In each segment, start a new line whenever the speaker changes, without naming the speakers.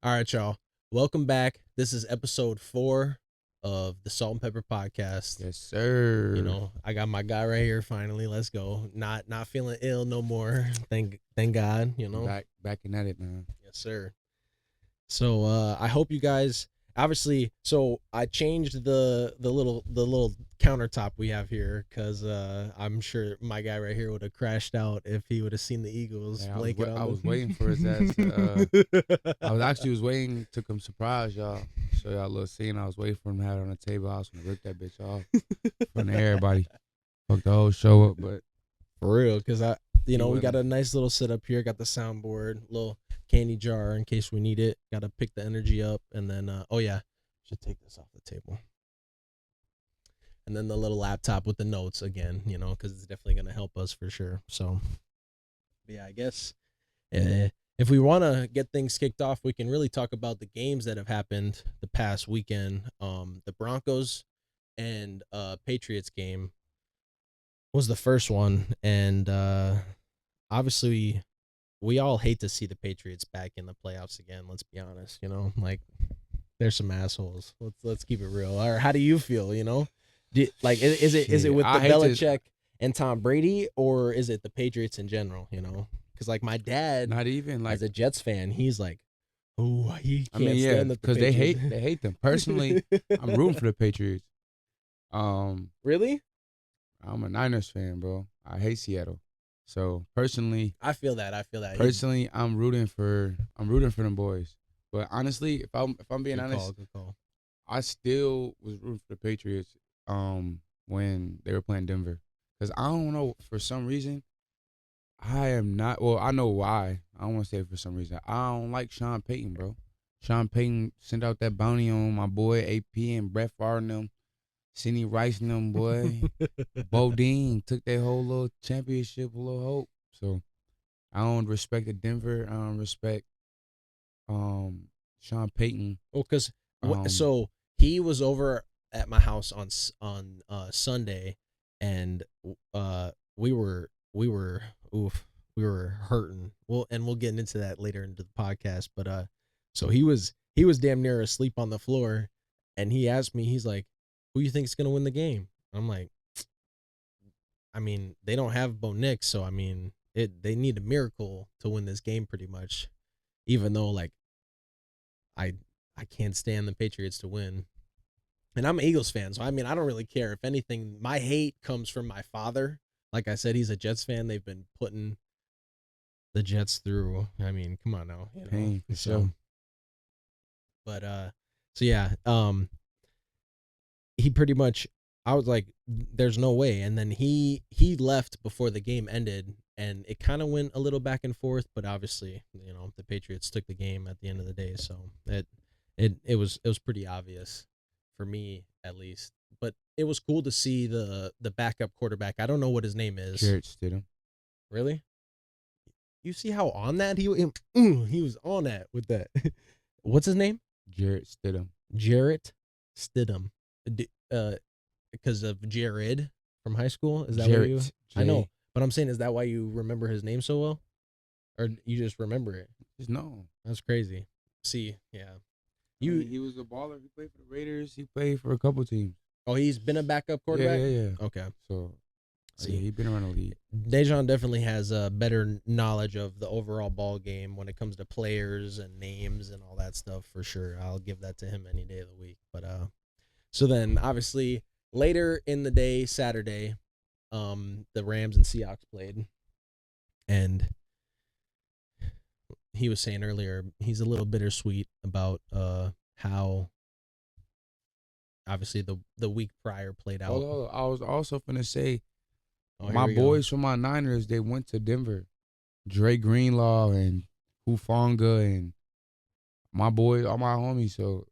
All right, y'all. Welcome back. This is episode 4 of the Salt and Pepper Podcast.
Yes, sir.
I got my guy right here finally. Let's go. Not feeling ill no more. Thank God,
Backing at it, man.
Yes, sir. So I hope you guys obviously so I changed the little countertop we have here because I'm sure my guy right here would have crashed out if he would have seen the Eagles
Yeah,
blanket
I
on
was waiting for his ass. I was actually waiting to come surprise y'all, show y'all a little scene. I was waiting for him to have it on the table. I was gonna rip that bitch off in front of everybody, fuck the whole show up. But
For real, because
he
we got
wasn't.
a nice little setup here. Got the soundboard, little candy jar in case we need it. Got to pick the energy up, and then oh yeah, should take this off the table. And then the little laptop with the notes again, because it's definitely gonna help us for sure. So yeah, I guess if we want to get things kicked off, we can really talk about the games that have happened the past weekend. The Broncos and Patriots game was the first one, and obviously we all hate to see the Patriots back in the playoffs again. Let's be honest, like they're some assholes. Let's keep it real. Or how do you feel? Is it
Shit,
with the
I hate to.
Belichick and Tom Brady, or is it the Patriots in general? Because like my dad,
Not even like.
as a Jets fan, he's like, oh, he
I mean,
can't
yeah,
stand the
because they
Patriots.
hate them. Personally, I'm rooting for the Patriots.
Really?
I'm a Niners fan, bro. I hate Seattle. So personally,
I feel that.
I'm rooting for them boys. But honestly, if I'm being
Good call.
honest,
Good call.
I still was rooting for the Patriots when they were playing Denver. Cause I don't know, for some reason I am not, well, I know why. I don't want to say for some reason. I don't like Sean Payton, bro. Sean Payton sent out that bounty on my boy AP and Brett Favre and them, Sidney Rice and them, boy. Bodine took their whole little championship, a little hope. So I don't respect the Denver. I don't respect Sean Payton.
Well, because
Um
so he was over at my house on Sunday, and we were oof we were hurting. We'll get into that later into the podcast. But so he was damn near asleep on the floor, and he asked me, he's like, "Who you think is gonna win the game?" I'm like, I mean, they don't have Bo Nix, so I mean, they need a miracle to win this game, pretty much. Even though like I I can't stand the Patriots to win. And I'm an Eagles fan, so I mean I don't really care. If anything, my hate comes from my father. Like I said, he's a Jets fan. They've been putting the Jets through. I mean, come on now,
Payne for
So,
sure.
but so yeah, he pretty much, I was like, there's no way. And then he left before the game ended, and it kind of went a little back and forth, but obviously, the Patriots took the game at the end of the day, so it was pretty obvious for me, at least. But it was cool to see the backup quarterback. I don't know what his name is.
Jarrett Stidham.
Really? You see how on that he was on that with that. What's his name?
Jarrett Stidham.
Jarrett Stidham. Uh, because of Jared from high school. Is that why you?
Jarrett.
I know,
J.
but I'm saying, is that why you remember his name so well, or you just remember it?
Just no.
That's crazy. See, yeah,
I
you.
mean, he was a baller. He played for the Raiders. He played for a couple teams.
Oh, he's been a backup
Yeah,
quarterback.
yeah, yeah.
Okay.
So yeah,
See,
he been around the league.
Dejan definitely has a better knowledge of the overall ball game when it comes to players and names and all that stuff, for sure. I'll give that to him any day of the week. But so then obviously later in the day, Saturday, the Rams and Seahawks played, and he was saying earlier he's a little bittersweet about how obviously the week prior played out.
Although I was also finna say,
Oh, here
my
we go.
boys from my Niners, they went to Denver. Dre Greenlaw and Hufanga and my boys, all my homies. So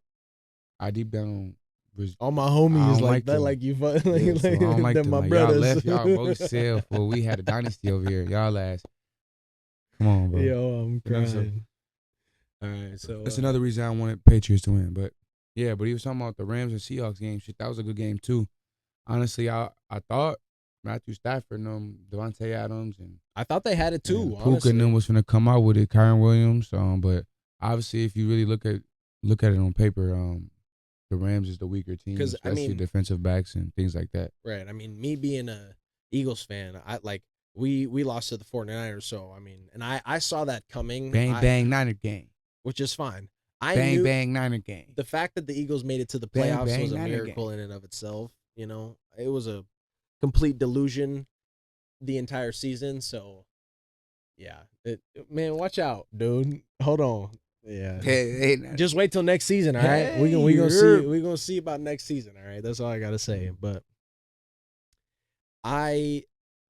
I deep down
All my
I
homies
don't
like
like
that,
them.
like you,
Yeah, so I don't like
them,
them.
my
Like y'all
brothers.
left, y'all both said, well, we had a dynasty over here. Y'all ass. Come on, bro.
Yo, I'm
So
crying. All right, so
that's another reason I wanted Patriots to win. But yeah, but he was talking about the Rams and Seahawks game. Shit, that was a good game too. Honestly, I thought Matthew Stafford and Devontae Adams
I thought they had it too,
and Puka and
honestly.
them was gonna come out with it. Kyron Williams, but obviously, if you really look at it on paper, the Rams is the weaker team,
'Cause, I
especially
mean,
defensive backs and things like that.
right. I mean, me being a Eagles fan, I like we lost to the 49ers, so I mean, and I saw that coming.
Bang bang Niner gang.
Which is fine. I
Bang
knew
bang Niner gang.
the fact that the Eagles made it to the
Bang
playoffs was
bang
a
Niner
miracle
gang.
in and of itself. You know, it was a complete delusion the entire season. So, yeah, man, watch out, dude. Hold on. Yeah,
Hey,
just wait till next season. All right,
hey,
we gonna see
you're-
we gonna see about next season. All right, that's all I gotta say. But I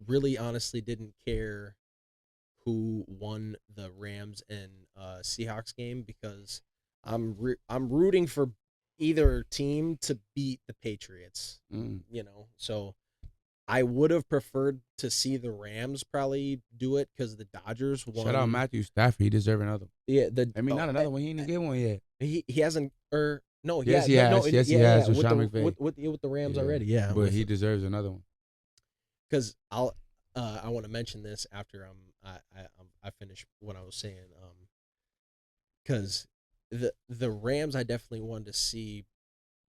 really honestly didn't care who won the Rams and Seahawks game because I'm rooting for either team to beat the Patriots. You know, so I would have preferred to see the Rams probably do it because the Dodgers won.
Shout out Matthew Stafford. He deserves another one.
Yeah,
Not another one. He ain't get one yet.
He hasn't or no.
Yes,
Yeah,
he
no,
has.
no,
Yes, he
yeah,
has
yeah,
with Sean McVay.
with the Rams
Yeah.
already. Yeah,
But he deserves another one.
because I want to mention this after I finish what I was saying. Because the Rams I definitely wanted to see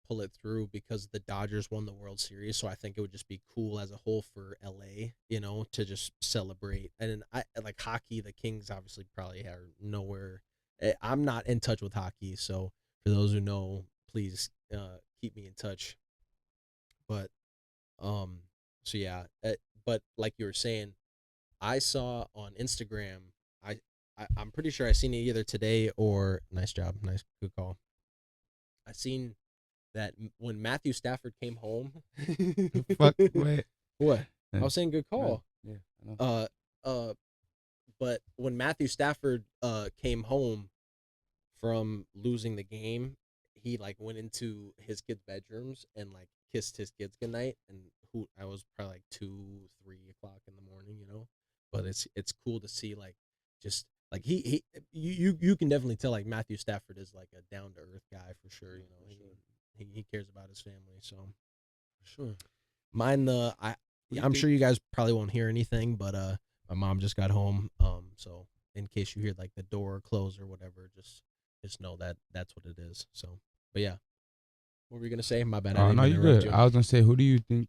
pull it through because the Dodgers won the World Series, so I think it would just be cool as a whole for LA, you know, to just celebrate. And I like hockey. The Kings obviously probably are nowhere. I'm not in touch with hockey, so for those who know, please keep me in touch. But so yeah, but like you were saying, I saw on Instagram. I'm pretty sure I seen it either today or nice job, nice good call. I seen that when Matthew Stafford came home.
Fuck, wait.
What? I was saying good call.
Yeah, I know.
But when Matthew Stafford came home from losing the game, he like went into his kids' bedrooms and like kissed his kids goodnight. And who I was probably like 2, 3 o'clock in the morning, you know. But it's cool to see like just like you can definitely tell like Matthew Stafford is like a down to earth guy for sure. You know, he cares about his family. So
For sure.
mine I'm sure you guys probably won't hear anything, but my mom just got home. So in case you hear like the door close or whatever, just know that that's what it is. So, but yeah, what were you gonna say? My bad. I didn't
No,
mean
you
to interrupt
good.
you.
I was gonna say, who do you think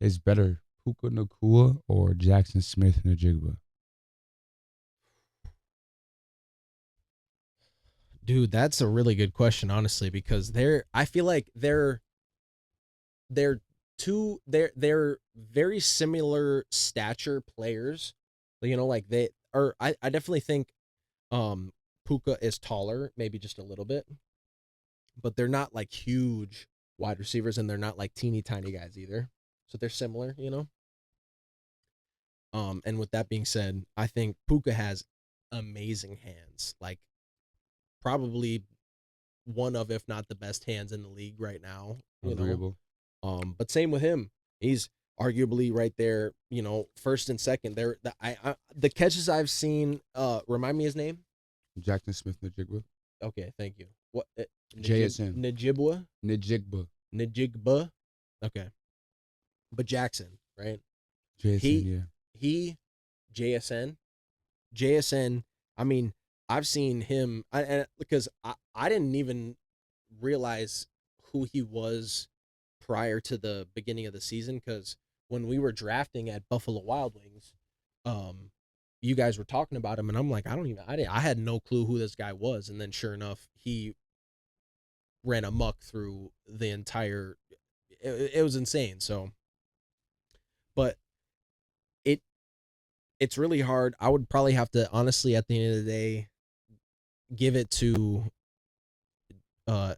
is better, Puka Nakua or Jackson Smith Najigba?
Dude, that's a really good question, honestly, because I feel like they're they're very similar stature players. You know, like I definitely think Puka is taller, maybe just a little bit, but they're not like huge wide receivers and they're not like teeny tiny guys either. So they're similar, you know? And with that being said, I think Puka has amazing hands. Like probably one of, if not the best hands in the league right now. You
Agreeable.
know, but same with him. He's arguably right there. You know, first and second. There, the catches I've seen. Remind me his name.
Jackson Smith Najigba.
Okay, thank you. What?
JSN.
Najibwa.
Najigba.
Najigba. Okay, but Jackson, right?
JSN,
He, JSN. I mean, I've seen him. Because I didn't even realize who he was prior to the beginning of the season because when we were drafting at Buffalo Wild Wings, you guys were talking about him and I'm like, I had no clue who this guy was, and then sure enough, he ran amok through the entire. It was insane. So, but it it's really hard. I would probably have to honestly at the end of the day give it to uh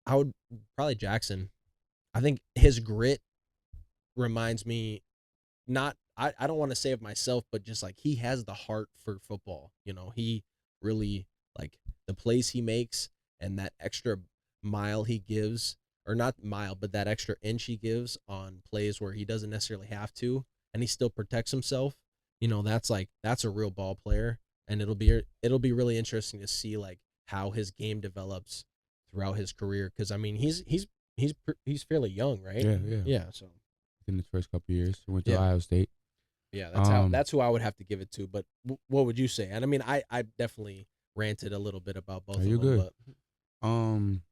I would probably Jackson. I think his grit reminds me not I don't want to say of myself, but just like he has the heart for football. You know, he really like the plays he makes and that extra mile he gives, or not mile, but that extra inch he gives on plays where he doesn't necessarily have to, and he still protects himself. You know, that's a real ball player, and it'll be really interesting to see like how his game develops throughout his career. Because I mean, he's fairly young, right?
Yeah.
Yeah. So
In his first couple years, he went to
Yeah.
Ohio State.
Yeah,
Um,
that's who I would have to give it to. But what would you say? And I mean, I definitely ranted a little bit about
are
both of
you
them,
good?
but
Um,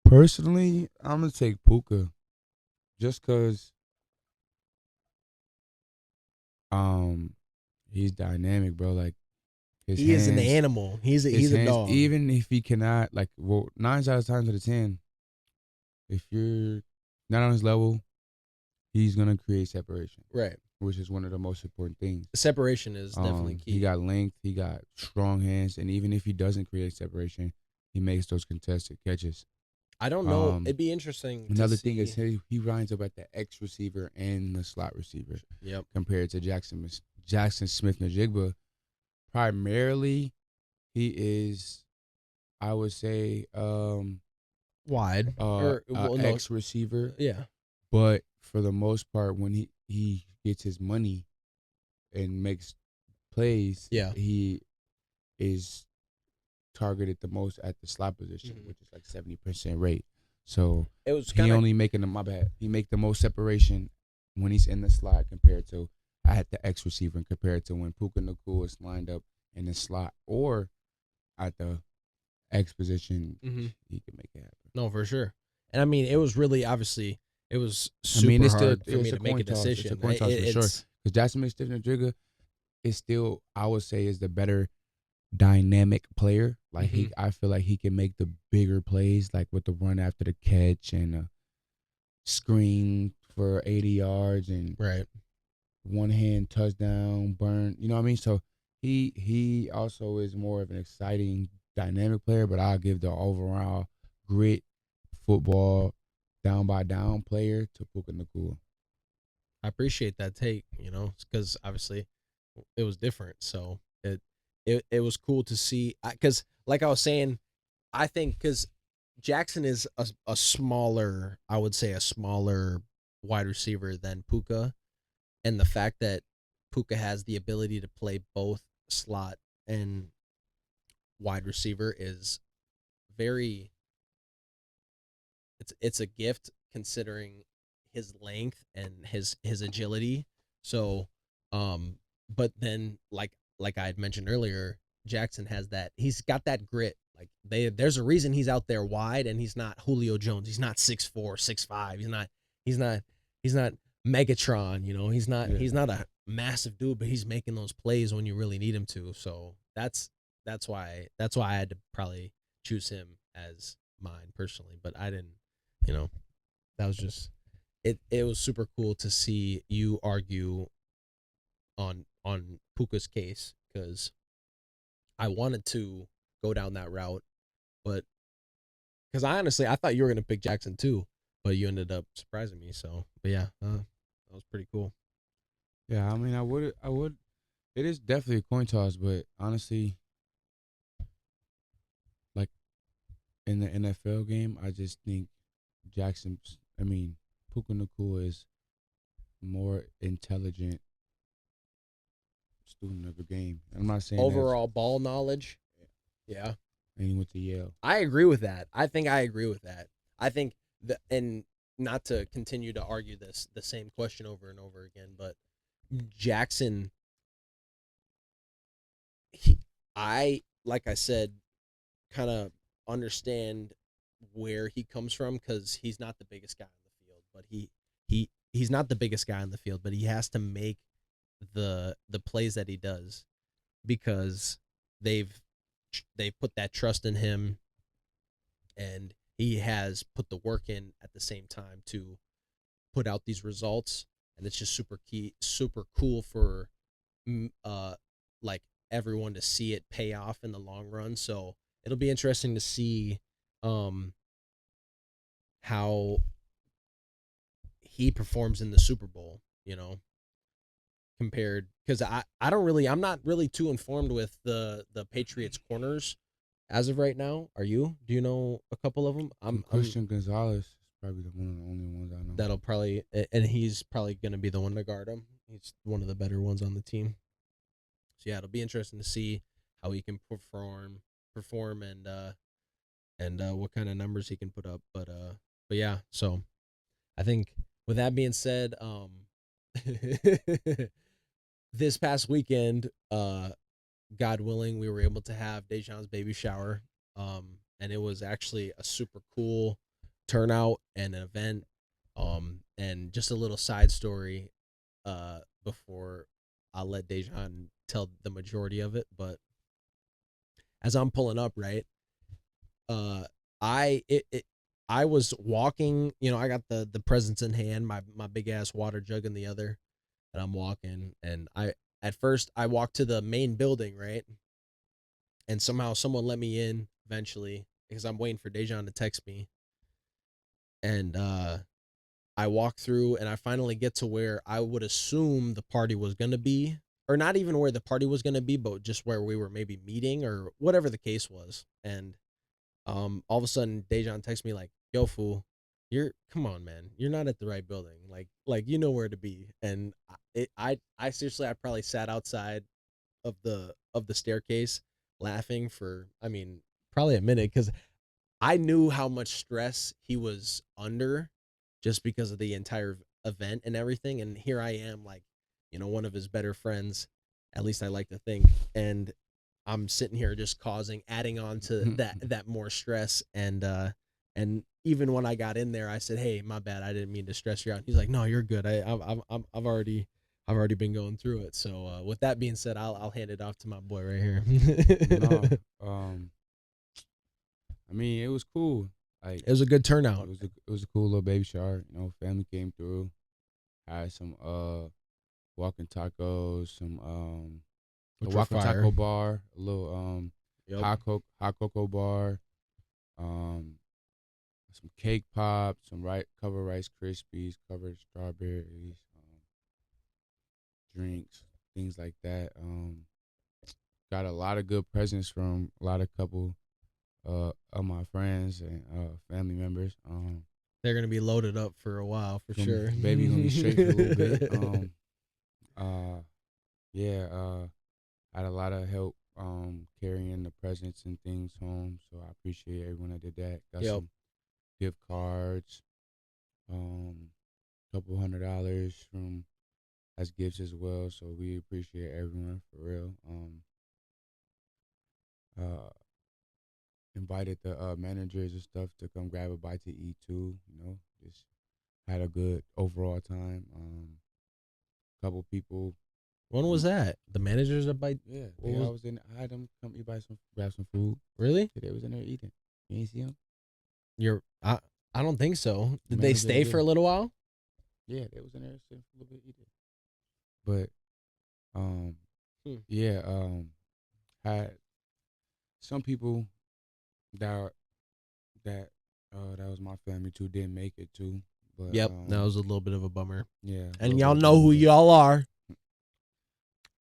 Personally, I'm gonna take Puka just cause um he's dynamic, bro. Like his
he is an
hands,
animal.
his
He's a
hands.
dog.
Even if he cannot, like, well, 9 out of 10 to the 10, if you're not on his level, he's gonna create separation,
Right.
which is one of the most important things.
Separation is definitely
He
key.
got length, he got strong hands, and even if he doesn't create separation, he makes those contested catches.
I don't know.
Um,
It'd be interesting to
Another thing is
see.
he lines up at the X receiver and the slot receiver
Yep.
compared to Jackson Smith Najigba. Primarily, he is, I would say,
Wide or well, no.
X receiver,
Yeah.
but for the most part, when he gets his money and makes plays,
Yeah.
he is targeted the most at the slot position,
Mhm.
which is like 70% rate. So
It was
he
kind of
only making the my bad. He make the most separation when he's in the slot compared to at the X receiver and compared to when Puka Nakua is lined up in the slot or at the X position,
mhm.
he can make it happen.
No, for sure. And I mean, it was really obviously it was
I mean,
super hard for me
it's a
to make a
coin toss. It's a
decision.
coin toss for sure.
It's
Because Jasmine Stifner Jigga is still, I would say, is the better dynamic player. Like
mhm.
I feel like he can make the bigger plays, like with the run after the catch and a screen for 80 yards and
Right.
one hand touchdown burn. You know what I mean? So he also is more of an exciting, dynamic player. But I'll give the overall grit, football, down by down player to Puka Nakua.
I appreciate that take, because obviously it was different. So it was cool to see because, like I was saying, I think because Jackson is a smaller, I would say a smaller wide receiver than Puka, and the fact that Puka has the ability to play both slot and wide receiver is very it's a gift considering his length and his agility. So, um, but then like I had mentioned earlier, Jackson has that. He's got that grit. Like there's a reason he's out there wide, and he's not Julio Jones. He's not 6'4", 6'5". He's not he's not Megatron.
Yeah.
He's not a massive dude, but he's making those plays when you really need him to. So that's why I had to probably choose him as mine personally. But I didn't you know, that was just it was super cool to see you argue on Puka's case because I wanted to go down that route, but because I thought you were gonna pick Jackson too, but you ended up surprising me. So, but yeah, that was pretty cool.
Yeah, I mean, I would. It is definitely a coin toss, but honestly, like in the NFL game, I just think Jackson's. I mean, Puka Nakua is more intelligent student of the game. I'm not saying that,
Overall ball knowledge, yeah,
and he went to Yale.
I agree with that. I think I agree with that. I think and not to continue to argue the same question over and over again, but Jackson he I like I said kind of understand where he comes from because he's not the biggest guy on the field, but he's not the biggest guy on the field, but he has to make the plays that he does because they've they've put that trust in him, and he has put the work in at the same time to put out these results, and it's just super cool for uh like everyone to see it pay off in the long run. So it'll be interesting to see um how he performs in the Super Bowl, compared because I don't really I'm not really too informed with the Patriots corners as of right now. Are you? Do you know a couple of them? I'm
Christian Gonzalez is probably one of the only ones I know.
That'll probably and he's probably gonna be the one to guard him. He's one of the better ones on the team. So yeah, it'll be interesting to see how he can perform and what kind of numbers he can put up. But yeah, so I think with that being said, This past weekend, God willing, we were able to have Dejan's baby shower. And it was actually a super cool turnout and an event. And just a little side story, before I'll let Dejan tell the majority of it. But as I'm pulling up, right, uh, I was walking. I got the presents in hand, my big ass water jug in the other, and I'm walking. And at first I walked to the main building, right, and somehow someone let me in eventually because I'm waiting for Dejan to text me. And I walk through and I finally get to where I would assume the party was gonna be, or not even where the party was gonna be, but just where we were maybe meeting or whatever the case was. And all of a sudden Dejan texts me like, "Yo, fool, you're come on, man, you're not at the right building. Like you know where to be." And I seriously, I probably sat outside of the staircase laughing for, I mean, probably a minute because I knew how much stress he was under just because of the entire event and everything. And here I am, like, one of his better friends, at least I like to think. And I'm sitting here just adding on to that more stress. And even when I got in there, I said, "Hey, my bad. I didn't mean to stress you out." He's like, "No, you're good. I've already been going through it." So with that being said, I'll hand it off to my boy right here.
No, I mean it was cool. Like
It was a good turnout
it was a cool little baby shower. Family came through. Had some walking tacos, some a
which were
walking
fire.
taco bar, a little
Yep.
hot cocoa bar, um some cake pops, some covered Rice Krispies, covered strawberries, drinks, things like that. Got a lot of good presents from a lot of couple of my friends and family members.
They're gonna be loaded up for a while for sure.
Baby gonna be straight for a little bit. Uh, yeah. Had a lot of help carrying the presents and things home, so I appreciate everyone that did that. Got
Yep.
some gift cards, couple $100 from as gifts as well. So we appreciate everyone for real. Uh, Invited the managers and stuff to come grab a bite to eat too. Just had a good overall time. Couple people.
When was that? The managers that bite.
Yeah,
What was
I was in. I had them come eat grab some food.
really?
They was in there eating. You ain't see them?
You're I don't think so.
The
Did they
manager,
stay for
yeah,
a little while?
yeah, they was in there sitting for a little bit eating. But
Hmm.
yeah, had some people that that that was my family too didn't make it too. But
Yep, that was a little bit of a bummer.
yeah, a
And
little bit
y'all
of
know
bummer.
who y'all are.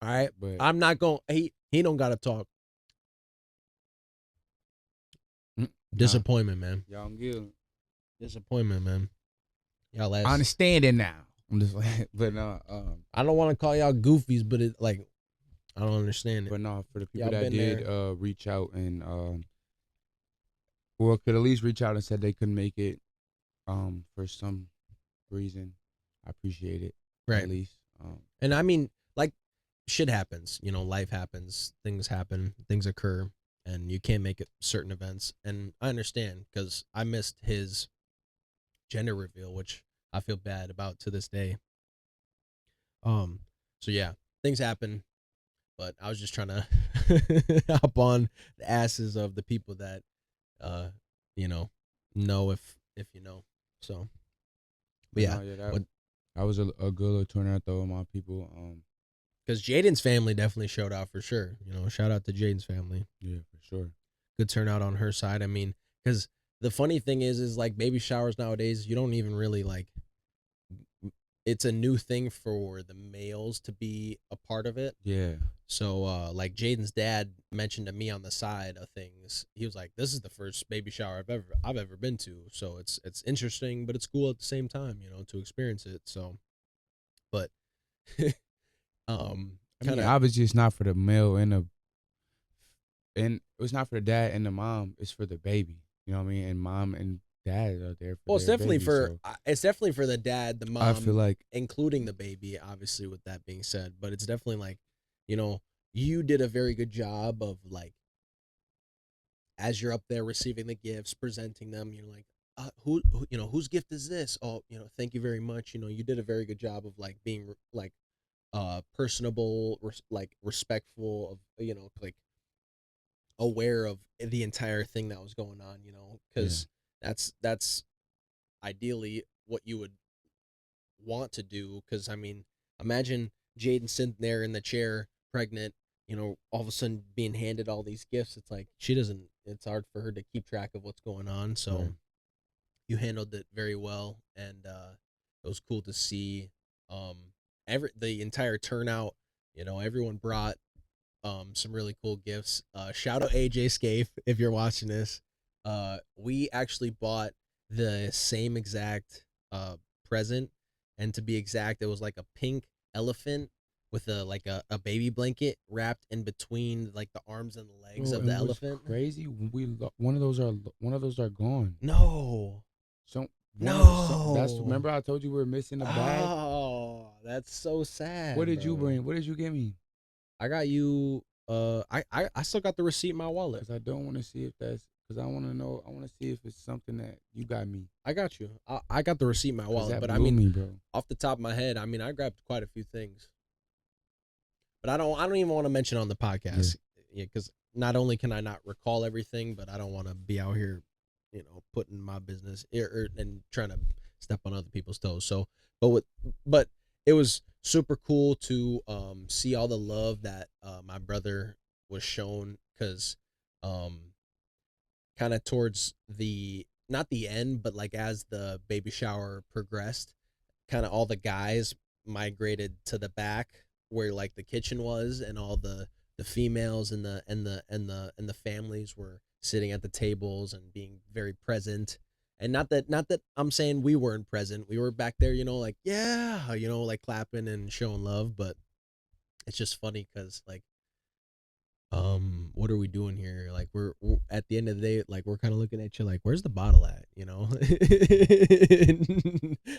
All right.
But
I'm not going. He don't gotta talk.
nah,
Disappointment, man.
y'all can give.
Disappointment, man. Y'all
I
last.
understand it now. I'm just like, but no,
I don't want to call y'all goofies, but it like I don't understand it.
but no, for the people
Y'all
that
been
did
there.
reach out and well, could at least reach out and said they couldn't make it for some reason. I appreciate it
Right.
at least.
And I mean, like, shit happens. Life happens. Things happen. Things occur, and you can't make it certain events. And I understand because I missed his gender reveal, which I feel bad about to this day. So yeah, things happen, but I was just trying to hop on the asses of the people that, uh, you know if you know. So, but
But
yeah,
no, yeah, that
what
that was a good little turnout though of my people.
because Jaden's family definitely showed out for sure. Shout out to Jaden's family.
Yeah, for sure.
Good turnout on her side. I mean, because the funny thing is like baby showers nowadays, you don't even really like. It's a new thing for the males to be a part of it.
Yeah,
So like Jaden's dad mentioned to me on the side of things, he was like, "This is the first baby shower I've ever been to, so it's interesting, but it's cool at the same time, to experience it." So, but
I
kind
mean,
of
obviously it's not for the male and it's not for the dad and the mom. It's for the baby. You know what I mean? And mom and dads out there for
Well,
their baby. So
it's definitely for the dad, the
I feel
mom,
like
including the baby. Obviously, with that being said, but it's definitely like, you know, you did a very good job of like, as you're up there receiving the gifts, presenting them, you're like, whose gift is this? Oh, thank you very much. You did a very good job of like being like personable, like respectful of, like aware of the entire thing that was going on,
yeah,
because that's ideally what you would want to do. Because I mean, imagine Jaden sitting there in the chair, pregnant, all of a sudden being handed all these gifts. It's like she doesn't. It's hard for her to keep track of what's going on. So
right.
you handled it very well, and it was cool to see. Um, the entire turnout. Everyone brought some really cool gifts. Shout out AJ Scaife if you're watching this. We actually bought the same exact present, and to be exact, it was like a pink elephant with a baby blanket wrapped in between like the arms and the legs
Bro,
of the
and what's
elephant.
crazy? One of those are gone.
No,
So that's
no.
remember I told you we were missing a bag.
Oh, that's so sad,
What did you
bro.
bring? What did you give me?
I got you. I still got the receipt in my wallet.
Because I don't want to see if that's. Because I want to know. I want to see if it's something that you got me.
I got you. I got the receipt in my
Because
wallet,
that
but I
blew
mean,
me, bro.
off the top of my head, I mean, I grabbed quite a few things, but I don't even want to mention on the
Yeah.
podcast, yeah, because not only can I not recall everything, but I don't want to be out here, putting my business and trying to step on other people's toes. So, but it was super cool to see all the love that my brother was shown, because um kind of towards the not the end, but like as the baby shower progressed, kind of all the guys migrated to the back where like the kitchen was, and all the females and the families were sitting at the tables and being very present. And not that I'm saying we weren't present. We were back there, like, yeah, like clapping and showing love, but it's just funny because like, what are we doing here? Like, we're at the end of the day, like, we're kind of looking at you like, where's the bottle at,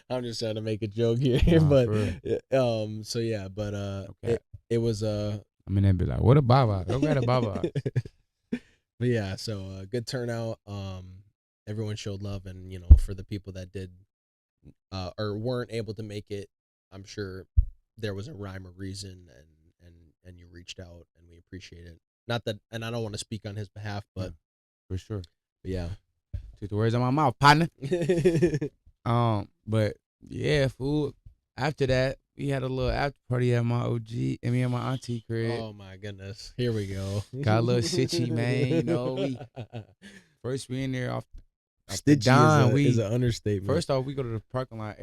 I'm just trying to make a joke here.
Nah,
But
for real.
so yeah, but
Okay.
it was
I mean, they'd be like, "What a baba? Go get a baba."
but yeah, so good turnout. Everyone showed love, and for the people that did or weren't able to make it, I'm sure there was a rhyme or reason, and you reached out, and we appreciate it. Not that, and I don't want to speak on his behalf,
Yeah,
but
for sure.
yeah.
Took the words out of my mouth, partner. But yeah, fool. After that, we had a little after party at my OG and me and my auntie crib.
Oh my goodness, here we go.
Got a little stitchy, man. We first we in there off the
Stitchy
dime.
is an understatement.
First off, we go to the parking lot.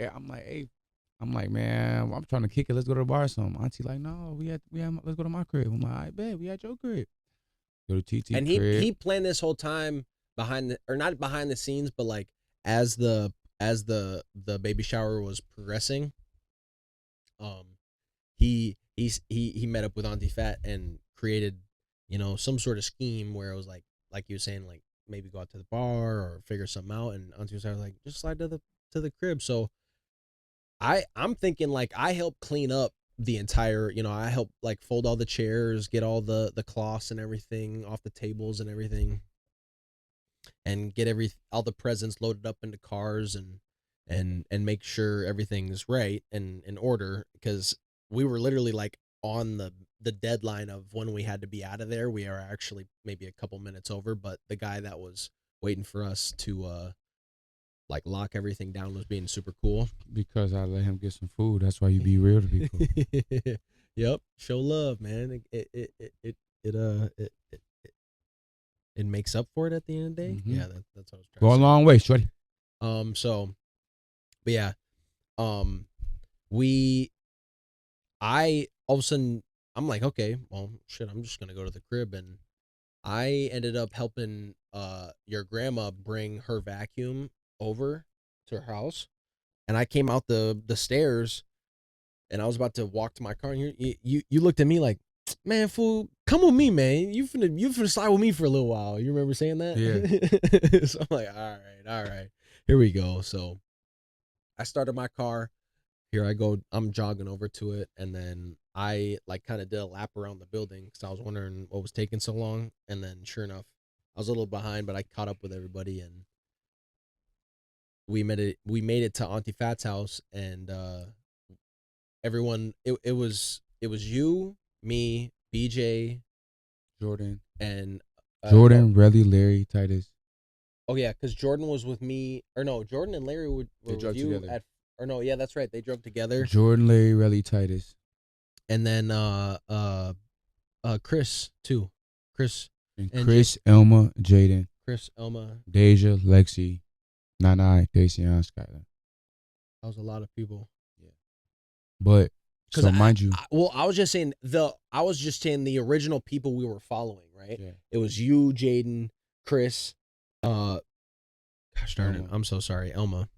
I'm like, man, I'm trying to kick it. Let's go to the bar or something. Auntie like, no, let's go to my crib. I'm like, I bet we at your crib. Go to TT
and
crib.
he planned this whole time not behind the scenes, but like as the baby shower was progressing. He met up with Auntie Fat and created, some sort of scheme where it was like you were saying, like maybe go out to the bar or figure something out, and Auntie was like, just slide to the crib. So I'm thinking like I helped clean up the entire, I helped like fold all the chairs, get all the cloths and everything off the tables and everything, and get all the presents loaded up into cars, and make sure everything's right and in order, because we were literally like on the deadline of when we had to be out of there. We are actually maybe a couple minutes over, but the guy that was waiting for us to like lock everything down was being super cool.
Because I let him get some food. That's why you be real to people.
Yep, show love, man. It makes up for it at the end of the day.
Mm-hmm.
Yeah, that's what I was trying
Go
to
a
say.
long way, shorty.
So, but yeah, I all of a sudden I'm like, okay, well, shit, I'm just gonna go to the crib, and I ended up helping your grandma bring her vacuum over to her house, and I came out the stairs, and I was about to walk to my car, and you looked at me like, man, fool, come with me, man. You finna slide with me for a little while. You remember saying that?
Yeah.
So I'm like, all right. Here we go. So I started my car. Here I go. I'm jogging over to it, and then I like kind of did a lap around the building because I was wondering what was taking so long. And then, sure enough, I was a little behind, but I caught up with everybody, and we made it. We made it to Auntie Fat's house, and everyone. It was you, me, BJ,
Jordan,
and
Jordan, Relly, Larry, Titus.
oh yeah, because Jordan was with me, or no, Jordan and Larry were
They
with
drove
you
together.
at, or no, yeah, that's right, they drove together,
Jordan, Larry, Relly, Titus,
and then Chris too, Chris
and
and Jay,
Chris, Elma, Jaden,
Chris, Elma.
Deja, Lexi, Nana, Dacian, Skyler.
That was a lot of people.
Yeah. But
Because
so mind you,
I was just saying the original people we were following, right?
yeah,
It was you, Jaden, Chris, uh, gosh darn it,
Elma.
I'm so sorry, Elma,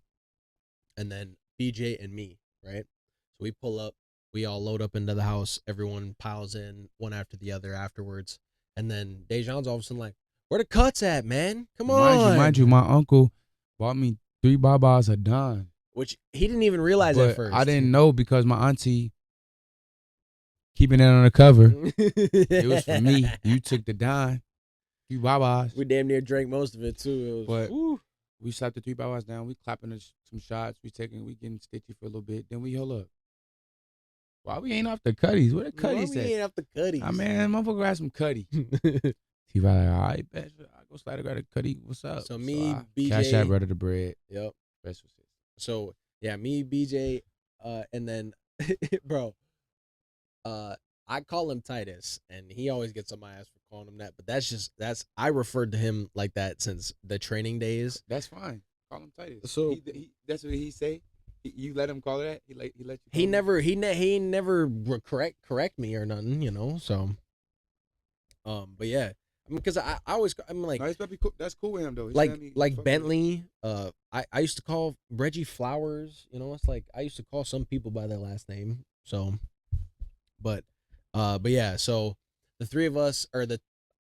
and then BJ and me, right? So we pull up, we all load up into the house, everyone piles in one after the other afterwards, and then Dejan's all of a sudden like, "Where the cuts at, man? Come on!"
Mind you, my uncle bought me 3 babas a dime.
Which he didn't even realize at
But
first.
I didn't know because my auntie keeping it on the cover. It was for me. You took the dime. 3 babas.
We damn near drank most of it too. It was,
But we slapped the 3 babas down. We clapping some shots. We getting stitchy for a little bit. Then we hold up. Why we ain't off the cutties? Where the cutties
we
at?
ain't off the cutties.
Ah, man, motherfucker grab some cutty. He was like, all right, bet. I go slide grab a cutty. What's up?
So me, BJ.
Cash out, brother, the bread.
Yep.
Rest was it.
So yeah, me, BJ, and then bro, I call him Titus, and he always gets on my ass for calling him that. But that's I referred to him like that since the training days.
That's fine. Call him Titus.
So
that's what he say. You let him call it that. He let you.
He never correct me or nothing, you know. So, but yeah, I mean, because I'm like,
No, cool. That's cool with him though.
Like Bentley. I used to call Reggie Flowers. You know, it's like I used to call some people by their last name. So, but yeah. So the three of us, or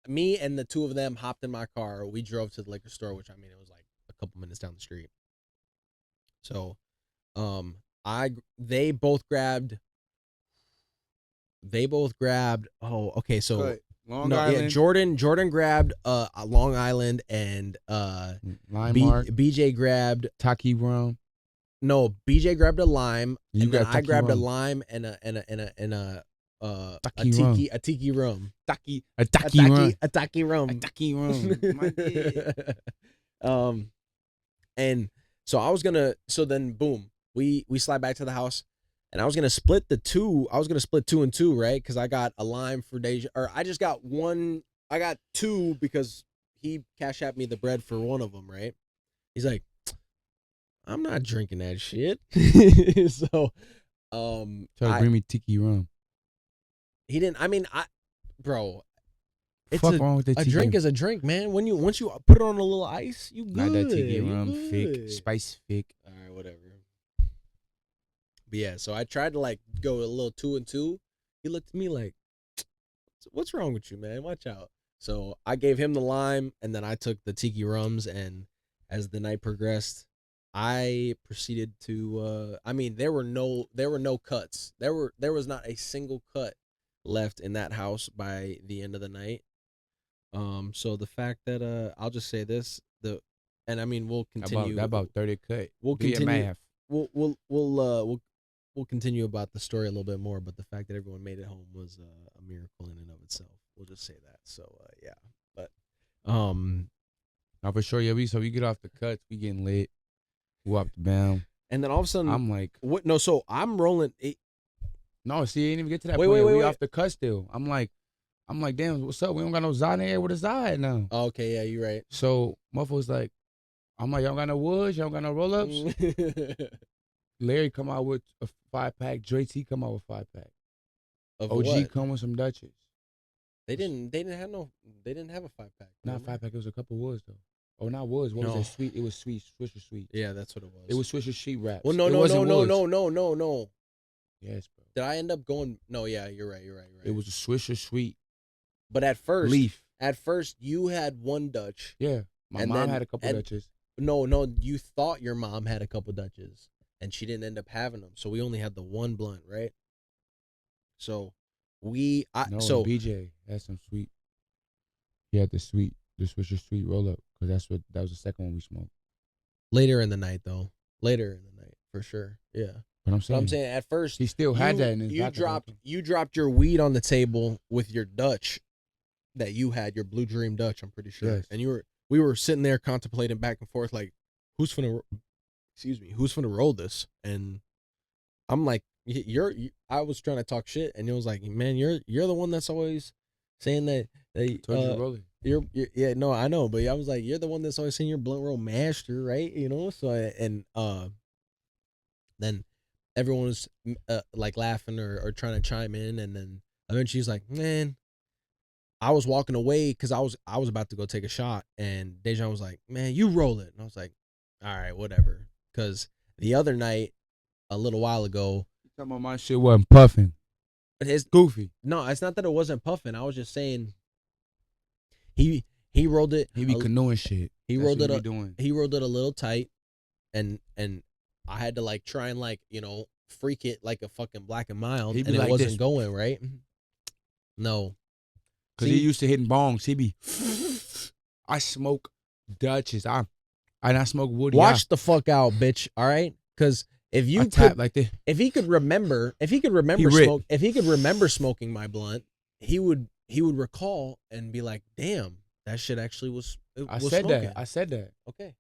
me and the two of them, hopped in my car. We drove to the liquor store, which, I mean, it was like a couple minutes down the street. So, they both grabbed. Oh, okay. So
Long Island.
Yeah, Jordan grabbed a Long Island, and
Lime Mark.
BJ grabbed
Taki rum.
No, BJ grabbed a lime, and then I grabbed
rum.
a lime and a
Taki
tiki rum.
A taki rum.
A taki rum.
A taki rum. My God.
And so then boom, we slide back to the house, and I was gonna split two and two, right? Because I got a lime for Deja, or I just got one. I got two because he cash at me the bread for one of them, right? He's like, I'm not drinking that shit. So,
Try to bring me tiki rum.
He didn't. I mean, bro.
Fuck wrong with the tiki?
A drink is a drink, man. Once you put it on a little ice, you good.
Not that tiki rum, thick, spice thick.
All right, whatever. But yeah, so I tried to like go a little 2 and 2. He looked at me like, "What's wrong with you, man? Watch out." So I gave him the lime, and then I took the tiki rums. And as the night progressed, I proceeded to. I mean, there were no cuts. There was not a single cut left in that house by the end of the night. So the fact that I'll just say this, and I mean, we'll continue
about 30 cut.
We'll
Do
continue.
your math.
We'll continue about the story a little bit more, but the fact that everyone made it home was a miracle in and of itself. We'll just say that. So yeah, but
now for sure, yeah. We get off the cuts, we getting lit. We up the bound,
and then all of a sudden,
I'm like,
what? No, so I'm rolling.
No, see, I ain't even get to that
wait,
point.
Wait,
we off the cut still. I'm like, damn, what's up? We don't got no Zod in here. Where the Zod now?
Oh, okay, yeah, you're right.
So motherfuckers like, I'm like, y'all got no woods, y'all got no roll ups. Larry come out with a 5-pack. Dre T come out with 5-pack.
Of
OG
what?
come with some Dutches.
They didn't have a 5-pack.
Not 5-pack. It was a couple woods though. Oh, not woods. What was that? Sweet. It was sweet. Swisher sweet.
Yeah, that's what it was.
It was Swisher sheet wraps.
Well, no.
Yes, bro.
Did I end up going? No, yeah, you're right.
It was a Swisher sweet.
But at first,
leaf.
you had one Dutch.
Yeah, my mom had a couple Dutches.
no, you thought your mom had a couple Dutches, and she didn't end up having them. So we only had the one blunt, right? So
No, and
so
BJ had some sweet. He had the Swisher Sweet roll up because that was the second one we smoked.
later in the night though, later in the night for sure, yeah.
But I'm
But I'm
saying
saying at first
he still had that in his
you
back.
dropped your weed on the table with your Dutch that you had, your Blue Dream Dutch, I'm pretty sure,
Yes.
and we were sitting there contemplating back and forth like, who's finna who's finna roll this? And I'm like, I was trying to talk shit, and it was like, man, you're the one that's always saying that
Told you to roll it.
yeah, no, I know, but I was like, you're the one that's always saying you're blunt roll master, right? You know, so then everyone was like laughing or trying to chime in, and then eventually she's like, man, I was walking away because I was about to go take a shot, and Dejan was like, man, you roll it, and I was like, all right, whatever, because the other night, a little while ago,
You talking about my shit wasn't puffing?
his
Goofy.
no, it's not that it wasn't puffing. I was just saying he rolled it.
He be canoeing shit.
He
That's
rolled
what
it
he
up.
be doing.
He rolled it a little tight, and I had to like try and like freak it like a fucking Black and Mild,
He
and
be
it
like
wasn't
this.
going right. No,
Cause he used to hitting bongs. He be. I smoke Dutches. I smoke Woody.
Watch the fuck out, bitch. All right, because if you
I
could,
tap like this.
if he could remember smoking my blunt, he would recall and be like, damn, that shit actually was
I
was
said
smoking.
that. I said that.
Okay.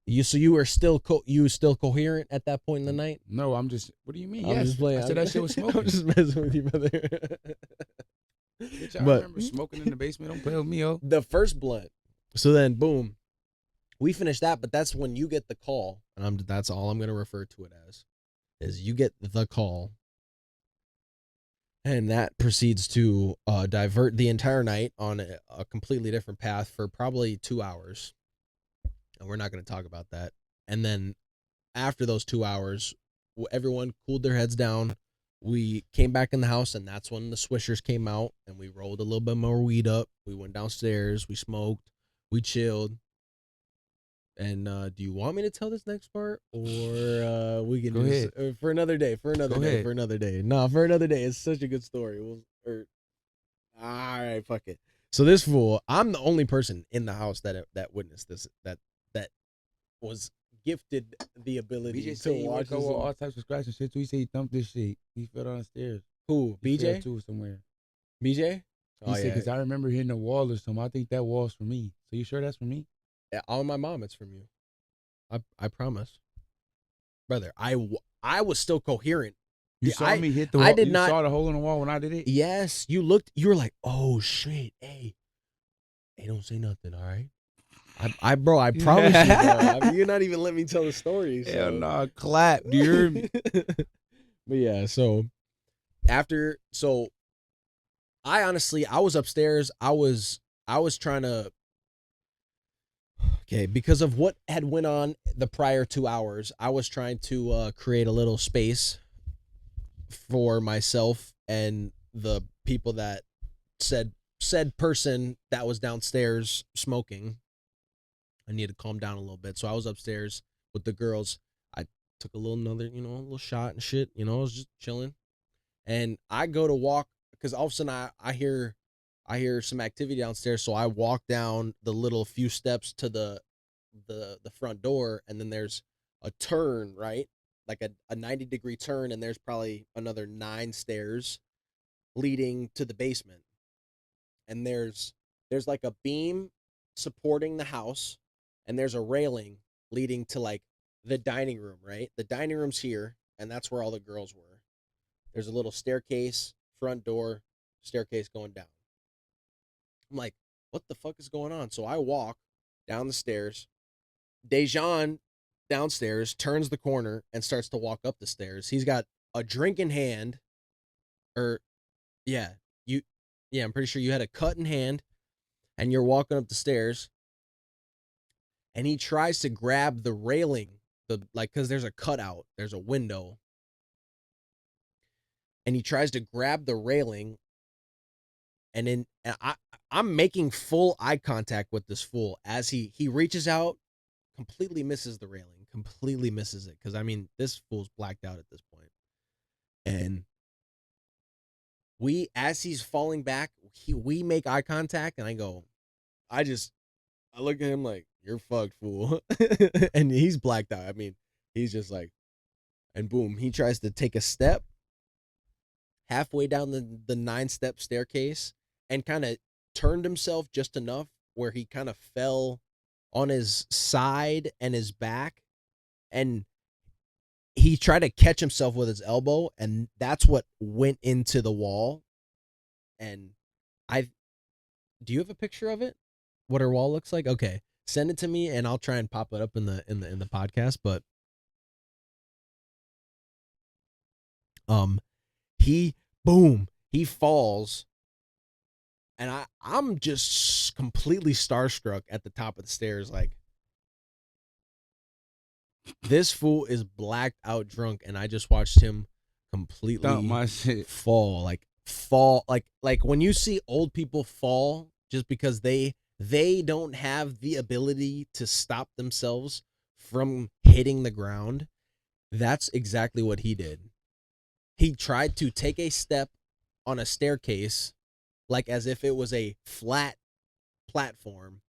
You were still coherent at that point in the night?
No, I'm just. What do you mean?
I'm
Yes.
just playing.
I said that shit was smoking.
I'm just messing with you, brother.
Bitch, I
But
remember smoking in the basement. Don't play with me, yo.
the first blunt. So then, boom, we finished that. But that's when you get the call, and that's all I'm gonna refer to it as, is you get the call, and that proceeds to divert the entire night on a completely different path for probably 2 hours, and we're not gonna talk about that. And then after those 2 hours, everyone cooled their heads down. We came back in the house, and that's when the Swishers came out, and we rolled a little bit more weed up. We went downstairs, we smoked, we chilled. And do you want me to tell this next part, or we can
Go
just
ahead.
for another day? For another
Go
day.
ahead.
For another day. No, for another day. It's such a good story. All right, fuck it. So this fool, I'm the only person in the house that witnessed this, that was gifted the ability
BJ
to
said he
watch
woke up with
this.
all types of scratches and shit too. He said he thumped this shit. He fell down the stairs.
Who?
He fell
BJ?
too somewhere.
BJ?
He said, because I remember hitting a wall or something. I think that wall's for me. So you sure that's for me?
Yeah, on my mom, it's from you. I promise, brother. I was still coherent.
You
Yeah,
saw me hit the wall.
I did
you
not.
saw the hole in the wall when I did it?
Yes, you looked. You were like, "Oh shit, hey, don't say nothing, all right." Bro, I promise you, bro. I mean, you're not even letting me tell the story. So.
Hell no, clap, do you hear me?
But yeah, so I honestly, I was upstairs. I was trying to. Okay, because of what had went on the prior 2 hours, I was trying to create a little space for myself and the people that said person that was downstairs smoking. I need to calm down a little bit. So I was upstairs with the girls. I took a little shot and shit. I was just chilling. And I go to walk because all of a sudden I hear some activity downstairs. So I walk down the little few steps to the front door, and then there's a turn, right? Like a 90-degree turn, and there's probably another 9 stairs leading to the basement. And there's like a beam supporting the house, and there's a railing leading to like the dining room, right? The dining room's here, and that's where all the girls were. There's a little staircase, front door, staircase going down. I'm like, what the fuck is going on? So I walk down the stairs. Dejan downstairs turns the corner and starts to walk up the stairs. He's got a drink in hand, or yeah, I'm pretty sure you had a cut in hand, and you're walking up the stairs. And he tries to grab the railing, because there's a cutout, there's a window, and he tries to grab the railing. And I'm making full eye contact with this fool as he reaches out, completely misses the railing, completely misses it. Because, I mean, this fool's blacked out at this point. And as he's falling back, we make eye contact, and I look at him like, you're fucked, fool. And he's blacked out. I mean, he's just like, and boom, he tries to take a step halfway down the 9-step staircase and kind of turned himself just enough where he kind of fell on his side and his back, and he tried to catch himself with his elbow, and that's what went into the wall. And do you have a picture of it? What her wall looks like? Okay, send it to me, and I'll try and pop it up in the podcast. But he falls, and I'm just completely starstruck at the top of the stairs, like, this fool is blacked out drunk, and I just watched him completely
Dump my shit.
fall like when you see old people fall just because they don't have the ability to stop themselves from hitting the ground. That's exactly what he did. He tried to take a step on a staircase like as if it was a flat platform.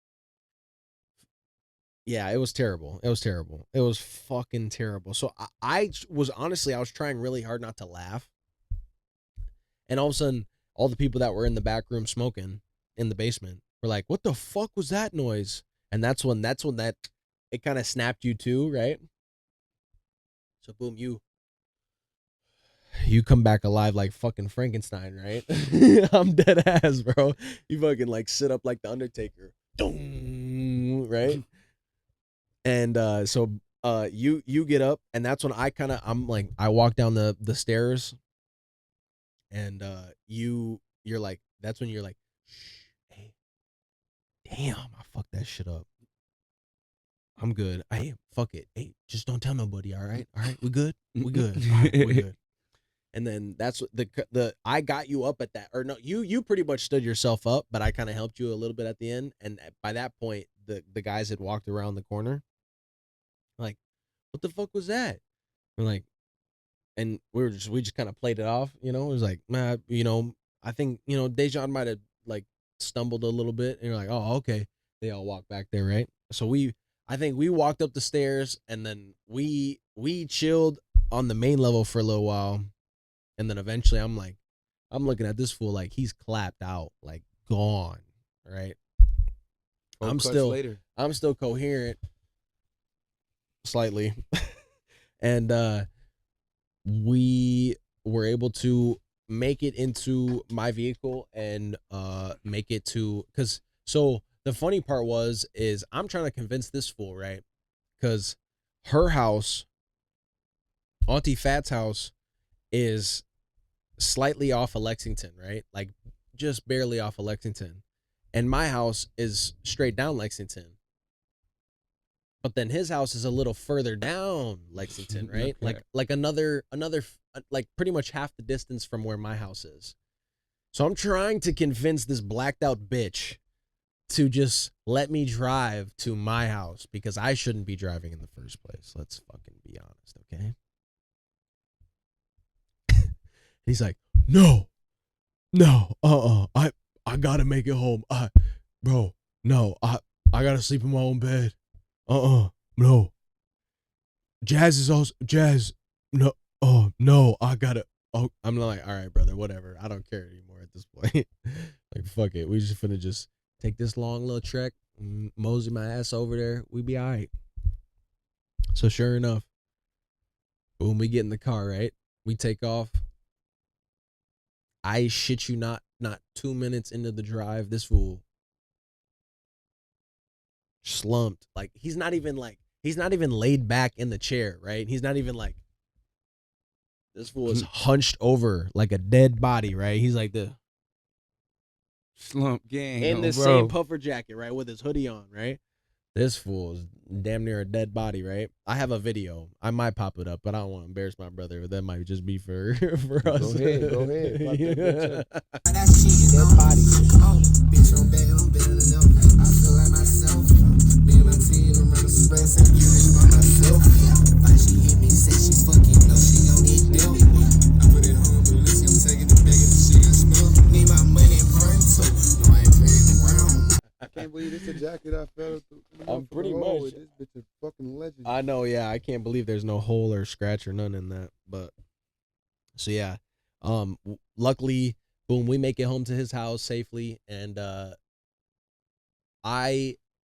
Yeah, it was terrible. It was fucking terrible. So I was trying really hard not to laugh. And all of a sudden, all the people that were in the back room smoking in the basement were like, what the fuck was that noise? And that's when it kind of snapped you too, right? So boom, you come back alive like fucking Frankenstein, right? I'm dead ass, bro. You fucking like sit up like the Undertaker. Right? And so you get up, and that's when I walk down the stairs, and you're like, that's when you're like, shh, hey, damn, I fucked that shit up. I'm good. Hey, fuck it. Hey, just don't tell nobody. All right, we good. All right, we good. And then that's what the I got you up at that, or no, you pretty much stood yourself up, but I kind of helped you a little bit at the end. And by that point, the guys had walked around the corner. Like, what the fuck was that? We're like, and we just kind of played it off, It was like, nah, I think, Dejan might have like stumbled a little bit, and you're like, oh, okay. They all walk back there, right? So I think we walked up the stairs, and then we chilled on the main level for a little while, and then eventually I'm looking at this fool like he's clapped out, like gone, right? I'm still coherent. Slightly. And we were able to make it into my vehicle and make it to, because so the funny part is I'm trying to convince this fool, right? Because her house, Auntie Fat's house, is slightly off of Lexington, right? Like just barely off of Lexington. And my house is straight down Lexington. But then his house is a little further down Lexington, right?
Okay.
Like another like pretty much half the distance from where my house is. So I'm trying to convince this blacked out bitch to just let me drive to my house because I shouldn't be driving in the first place. Let's fucking be honest, okay? He's like, no, I gotta make it home. Bro, no, I gotta sleep in my own bed. No. Jazz. No, no, I gotta. Oh, I'm like, all right, brother, whatever. I don't care anymore at this point. Like, fuck it. We just finna just take this long little trek, mosey my ass over there. We be all right. So sure enough, boom, we get in the car, right? We take off. I shit you not 2 minutes into the drive, this fool slumped. Like he's not even laid back in the chair, right? He's not even like, this fool is hunched over like a dead body, right? He's like the
slump gang
in the same puffer jacket, right, with his hoodie on, right? This fool is damn near a dead body, right? I have a video. I might pop it up, but I don't want to embarrass my brother. That might just be for us.
Go ahead.
Yeah.
That shit, dead body. Oh, bitch, I'm better than ever. I feel like myself. Me and my team, I'm running express.
can't believe it's a jacket I fell through.
I'm pretty much.
This bitch a fucking legend.
I know, yeah. I can't believe there's no hole or scratch or none in that. But so yeah, luckily, boom, we make it home to his house safely, and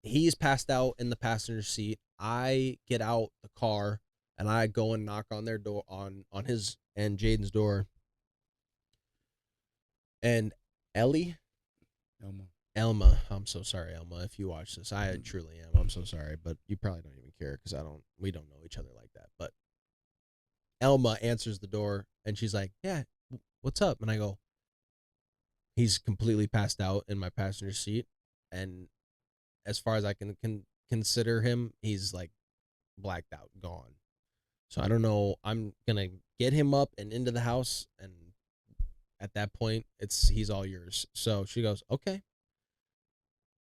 he's passed out in the passenger seat. I get out the car and I go and knock on their door on his and Jaden's door. And Elma, I'm so sorry, Elma, if you watch this. I truly am. I'm so sorry, but you probably don't even care because we don't know each other like that. But Elma answers the door and she's like, "Yeah, what's up?" And I go, "He's completely passed out in my passenger seat, and as far as I can consider him, he's like blacked out, gone. So I don't know. I'm gonna get him up and into the house, and at that point, he's all yours." So she goes, "Okay,"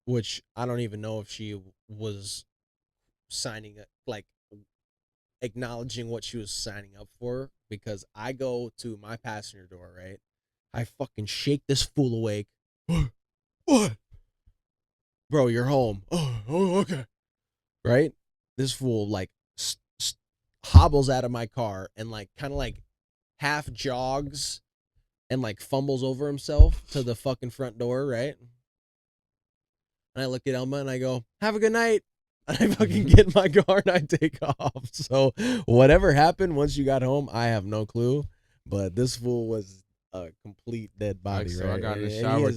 which I don't even know if she was signing it, like acknowledging what she was signing up for, because I go to my passenger door, right? I fucking shake this fool awake. What? Bro, you're home. Oh, okay. Right? This fool like hobbles out of my car and like kind of like half jogs and like fumbles over himself to the fucking front door, right? And I look at Elma and I go, "Have a good night." And I fucking get in my car and I take off. So whatever happened once you got home, I have no clue. But this fool was a complete dead body,
so
right?
I got in the
And
shower.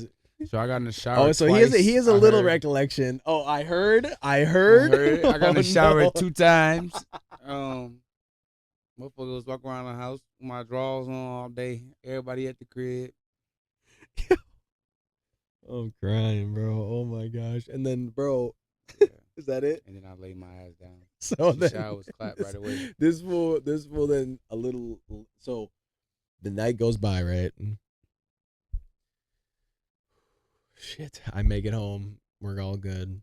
So I got in the shower.
Oh, so
twice.
he has a little recollection. Oh, I heard. I heard.
it. I got in the shower
no.
2 times. Motherfucker was walking around the house with my drawers on all day. Everybody at the crib.
I'm crying, bro. Oh my gosh. And then, bro,
Yeah.
is that it?
And then I laid my ass down.
So
The
then
shower was clapped right away.
This fool then a little. So the night goes by, right? Shit. I make it home. We're all good.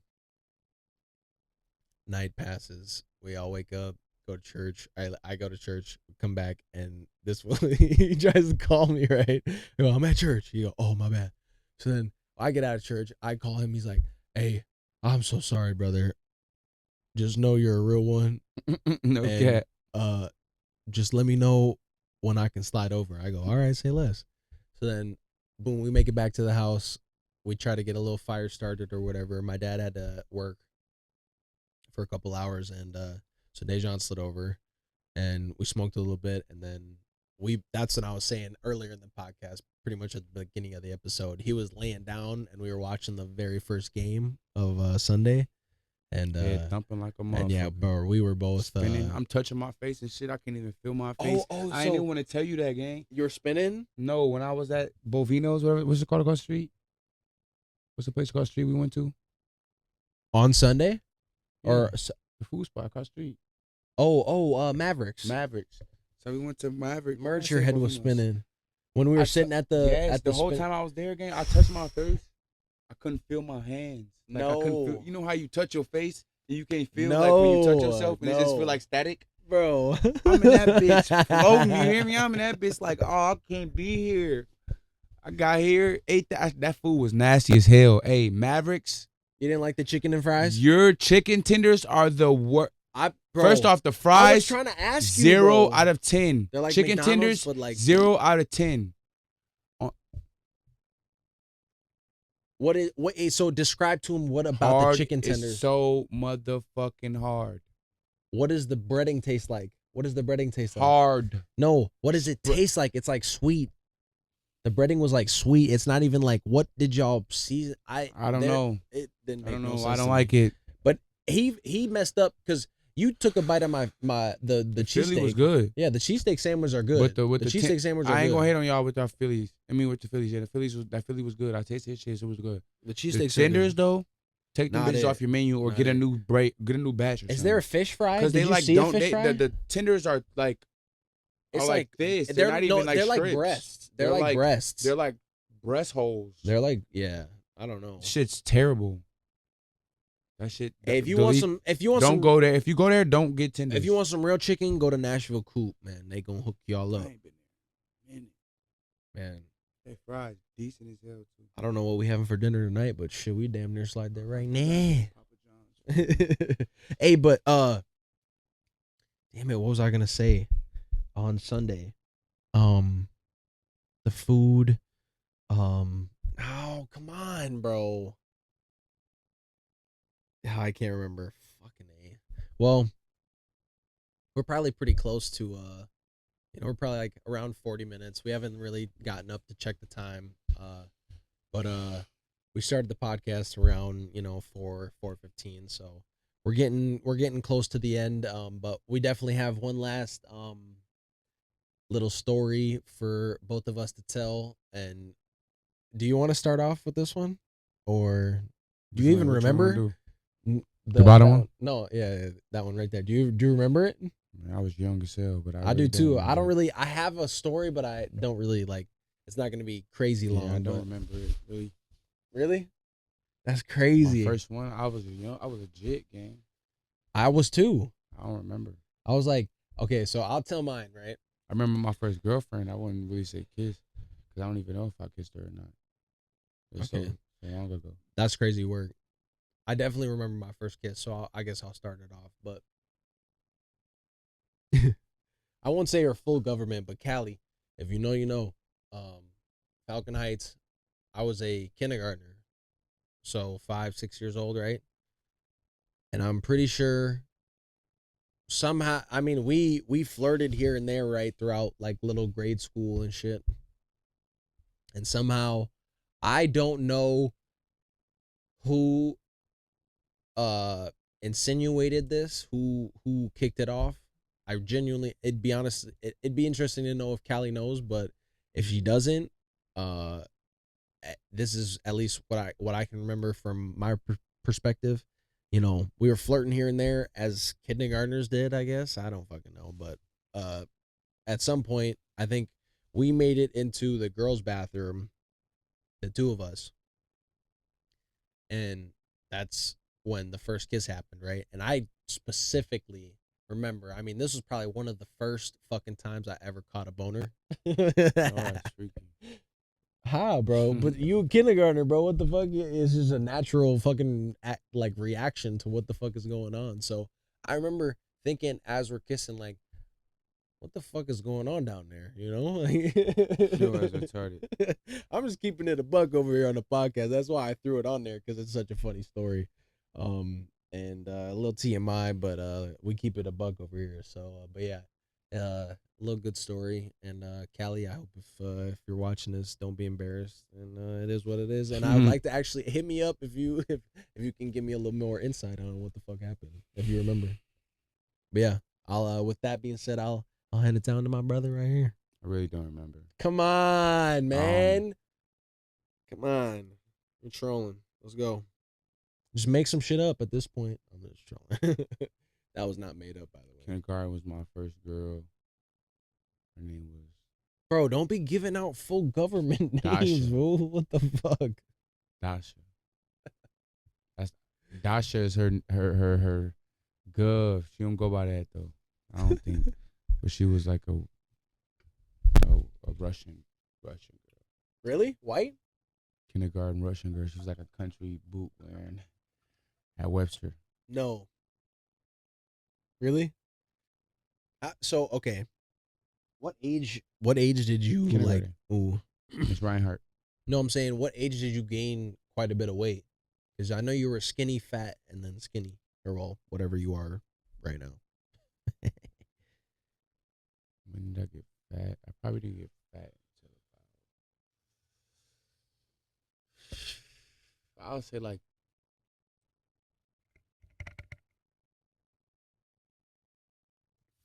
Night passes. We all wake up, go to church. I go to church, come back, and this fool, he tries to call me, right? I go, "I'm at church." He go, "Oh, my bad." So then I get out of church. I call him. He's like, "Hey, I'm so sorry, brother. Just know you're a real one.
No
And,
cat.
just let me know when I can slide over." I go, "All right, say less." So then, boom, we make it back to the house. We try to get a little fire started or whatever. My dad had to work for a couple hours, and so Dejan slid over, and we smoked a little bit, and then that's what I was saying earlier in the podcast, pretty much at the beginning of the episode. He was laying down, and we were watching the very first game of Sunday, and
Head thumping like a motherfucker.
and yeah, bro, we were both
spinning. I'm touching my face and shit. I can't even feel my face. I didn't even want to tell you that, gang.
You're spinning?
No, when I was at Bovino's, what's it called across the street? What's the place across the street we went to?
On Sunday?
Yeah,
Or
the food spot across the street.
Mavericks.
Mavericks. So we went to Mavericks.
Merge, your head was spinning when we were sitting at the
yes, the whole time I was there, gang. I touched my face. I couldn't feel my hands. Like, I couldn't feel, you know how you touch your face and you can't feel like when you touch yourself and it just feel like static?
Bro.
I'm in that bitch floating, you hear me? I'm in that bitch like, oh, I can't be here. I got here, ate that food was nasty as hell. Hey, Mavericks.
You didn't like the chicken and fries?
Your chicken tenders are the worst.
Bro,
First off, the
I was
fries,
trying to ask you,
0
bro.
out of 10.
They're like
chicken
McDonald's,
tenders,
but like
0 out of 10.
So describe to him what about
Hard
the chicken tenders.
is so motherfucking hard.
What does the breading taste like? What does the breading taste like?
Hard.
No, what does it taste like? It's like sweet. The breading was like sweet. It's not even like, what did y'all season? I don't
know.
It didn't
I
make
don't
no
know.
sense
I
to
don't
me.
like it.
But he messed up because you took a bite of the cheesesteak.
Philly was good.
Yeah, the cheesesteak sandwiches are good.
With the
cheesesteak sandwiches are good.
I ain't gonna hate on y'all with our Phillies. I mean with the Phillies. Yeah, that Philly was good. I tasted his shit, so it was good.
The
The
cheesesteak
tenders though, take them
Not
bitches
it.
off your menu or
Not
get a
it.
new batch. Or
Is there a fish fry?
Because
Did
they
you
like
see
don't
a fish fry?
the tenders are like
It's
like this. They're not
no,
even like
they're
strips.
like breasts. They're like breasts.
They're like breast holes.
They're like, yeah. I don't know.
Shit's terrible. That shit.
Hey, if you want some,
don't go there. If you go there, don't get tenders.
If you want some real chicken, go to Nashville Coop, man. They gonna hook y'all up,
I ain't been there.
man.
Hey, fries decent as hell too.
I don't know what we having for dinner tonight, but shit, we damn near slide there right now.
Papa John's.
Hey, but damn it, what was I gonna say on Sunday? Um, the food. Oh, come on, bro. I can't remember. Fucking A. Well, we're probably pretty close to we're probably like around 40 minutes. We haven't really gotten up to check the time. But we started the podcast around, 4:15, so we're getting close to the end. But we definitely have one last little story for both of us to tell. And do you want to start off with this one? Or do you even remember?
The bottom one?
No, yeah, that one right there. Do you remember it?
Man, I was young as hell, but
I do too. I don't really. I have a story, but I don't really like. It's not gonna be crazy long.
I don't remember it really.
Really? That's crazy.
My first one, I was a jit gang.
I was too.
I don't remember.
I was like, okay, so I'll tell mine, right?
I remember my first girlfriend. I wouldn't really say kiss because I don't even know if I kissed her or not. It was
Okay.
so long ago.
That's crazy work. I definitely remember my first kiss, so I guess I'll start it off. But I won't say her full government, but Cali, if you know, you know. Falcon Heights, I was a kindergartner, so 5, 6 years old, right? And I'm pretty sure somehow, I mean, we flirted here and there, right, throughout like little grade school and shit. And somehow, I don't know who insinuated this, who kicked it off. I genuinely, it'd be honest, it'd be interesting to know if Callie knows, but if she doesn't, uh this is at least what I can remember from my perspective. We were flirting here and there as kindergartners did, I guess. I don't fucking know, but at some point, I think we made it into the girls' bathroom, the two of us, and that's when the first kiss happened, right? And I specifically remember, I mean, this was probably one of the first fucking times I ever caught a boner.
Oh, that's freaky.
How, bro? But you a kindergartner, bro. What the fuck? It's just a natural fucking like reaction to what the fuck is going on. So I remember thinking as we're kissing, like, what the fuck is going on down there?
Sure as retarded.
I'm just keeping it a buck over here on the podcast. That's why I threw it on there, because it's such a funny story. And a little TMI, but we keep it a buck over here. So, but yeah, a little good story. And Callie, I hope if you're watching this, don't be embarrassed. And it is what it is. And I would like to actually hit me up if you can give me a little more insight on what the fuck happened, if you remember. But yeah, I'll with that being said, I'll hand it down to my brother right here.
I really don't remember.
Come on, man. Come on. You're trolling. Let's go. Just make some shit up at this point. I'm just trolling. That was not made up, by the way.
Kindergarten was my first girl. Her name was
Bro, don't be giving out full government
Dasha.
names, bro. What the fuck?
Dasha. Dasha is her gov. She don't go by that though. I don't think. But she was like a Russian girl.
Really? White?
Kindergarten Russian girl. She was like a country boot wearing at Webster.
No. Really? So okay. What age did you like?
Kindergarten.
Ooh.
It's Reinhardt.
No, I'm saying, what age did you gain quite a bit of weight? Because I know you were skinny, fat, and then skinny, or well, whatever you are right now.
When did I get fat? I probably didn't get fat until I would say like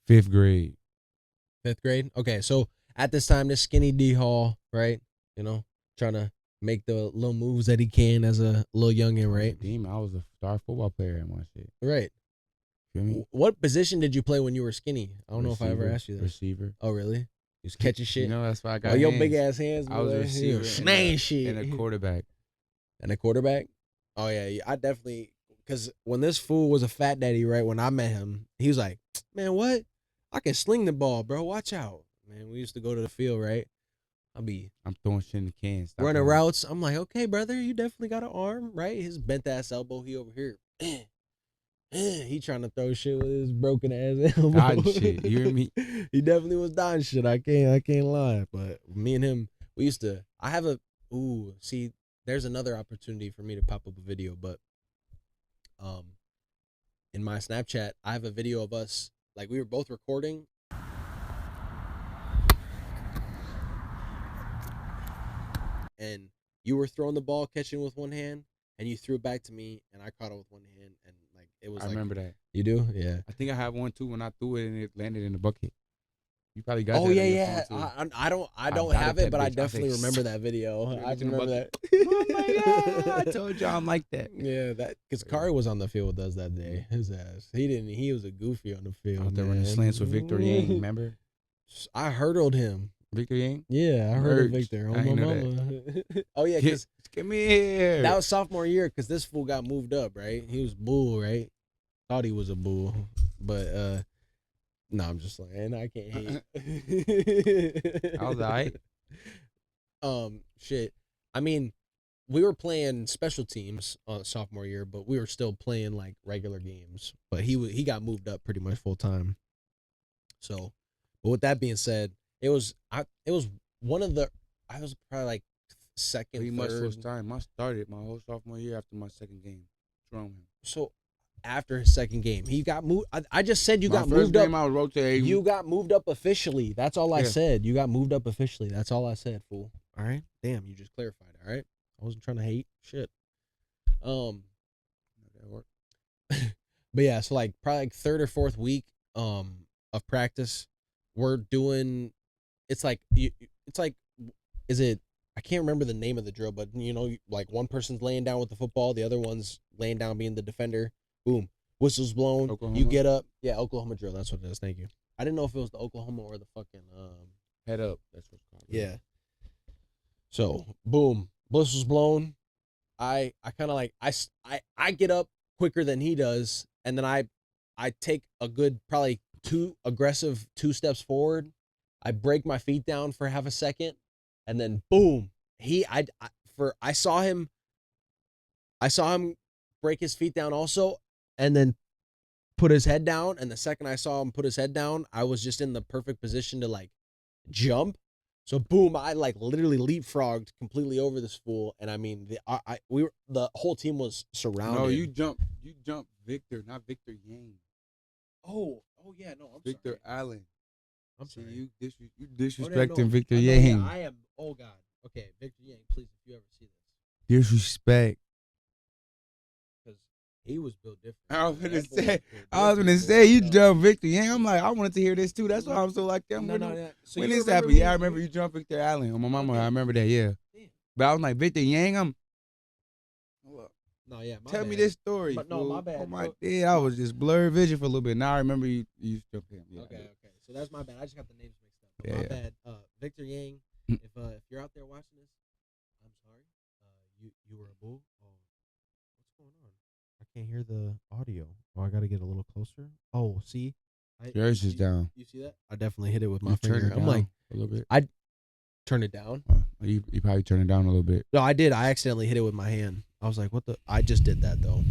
5th grade.
5th grade? Okay, so at this time, this skinny D Hall, right? Trying to make the little moves that he can as a little youngin', right?
Demon, I was a star football player at my shit.
Right.
Feel me?
What position did you play when you were skinny? I don't know if I ever asked you that.
Receiver.
Oh, really? You was catching shit?
That's why I got
Oh, your
hands.
big ass hands.
I was a receiver
smash shit.
and a quarterback.
And a quarterback? Oh, yeah. I definitely, because when this fool was a fat daddy, right, when I met him, he was like, man, what? I can sling the ball, bro. Watch out. Man, we used to go to the field, right? I'll be
I'm throwing shit in the can. Stop
running
playing.
routes. I'm like, okay, brother, you definitely got an arm, right? His bent ass elbow, he over here. He trying to throw shit with his broken ass elbow.
Dodging shit, you hear me?
He definitely was dodging shit. I can't lie. But me and him, we used to. I have a. Ooh, see, there's another opportunity for me to pop up a video, but in my Snapchat, I have a video of us. Like we were both recording. And you were throwing the ball, catching it with one hand, and you threw it back to me, and I caught it with one hand, and like it was.
I
like,
remember that.
You do? Yeah.
I think I have one too when I threw it and it landed in the bucket. You probably got
Oh
that.
yeah,
on your
yeah.
phone, too.
I don't
got
have it,
that
but I
bitch.
definitely
say,
remember that video.
Yeah,
I
it's in the
remember that.
oh my god! I told you I'm like that.
Yeah, that because Kari was on the field with us that day. His ass. He didn't. He was a goofy on the field.
Out there running slants with Victor Yang. Remember
I hurdled him.
Victor Yang?
Yeah, I hurdled
Merch.
Victor.
I
Oh my
ain't know
mama. Oh yeah, because
Get me here.
that was sophomore year. Because this fool got moved up. Right, he was bull. Right, thought he was a bull, but no, I'm just like, and I can't hate.
I was alright.
Shit. I mean, we were playing special teams sophomore year, but we were still playing like regular games. But he got moved up pretty much full time. So, but with that being said, it was one of the I was probably like second,
Pretty much
third.
first time. I started my whole sophomore year after my second game. What's wrong with him?
So after his second game, he got moved. I just said you
My
got
first
moved
game,
up.
I was rotating.
You got moved up officially. That's all I
Yeah.
said. You got moved up officially. That's all I said, fool. All right. Damn, you just clarified. All right. I wasn't trying to hate. Shit.
That worked.
But yeah, so like probably like third or fourth week of practice, we're doing. It's like is it? I can't remember the name of the drill, but you know, like one person's laying down with the football, the other one's laying down being the defender. Boom, whistle's blown.
Oklahoma?
You get up. Yeah, Oklahoma drill. That's what it is. Thank you. I didn't know if it was the Oklahoma or the fucking
Head up. That's what's called.
Yeah. So boom, whistle's blown. I kind of like I get up quicker than he does, and then I take a good probably two steps forward. I break my feet down for half a second, and then boom, I saw him break his feet down also, and then put his head down. And the second I saw him put his head down, I was just in the perfect position to like jump. So boom, I like literally leapfrogged completely over this fool, and I mean the whole team was surrounded.
No, you jump Victor, not Victor Yang.
Oh yeah, no, I'm
Victor
sorry.
Allen.
I'm
See,
sorry.
you
Oh, no,
disrespecting
no.
Victor
I know,
Yang.
Yeah, I am. Oh God. Okay, Victor Yang, please, if you ever see this,
Disrespect.
because he was built different.
I was gonna
That boy
say,
built
I was gonna
different,
say, you
boy.
jumped Victor Yang. I'm like, I wanted to hear this too. That's why I'm so like that.
No. So
When
you
this
remember
happened,
me-
yeah, I remember you jumped Victor Allen. On my mama,
Okay.
I remember that, yeah.
Damn.
But I was like, Victor Yang,
No, yeah.
tell me
bad.
this story.
But no,
fool.
my bad.
Oh my
Look.
dear, I was just blurred vision for a little bit. Now I remember you jumped him. Yeah,
Okay. So that's my bad. I just got the names mixed up. But
Yeah,
my
yeah.
bad. Victor Yang,
Mm.
if you're out there watching this, I'm sorry. You were a bull. Oh, what's going on? I can't hear the audio. Oh, I got to get a little closer. Oh, see,
Yours is down.
You see that? I definitely hit it with my
You turned
finger.
it
I'm
down
like,
a little bit.
turn it down.
You probably turned it down a little bit.
No, I did. I accidentally hit it with my hand. I was like, what the? I just did that though.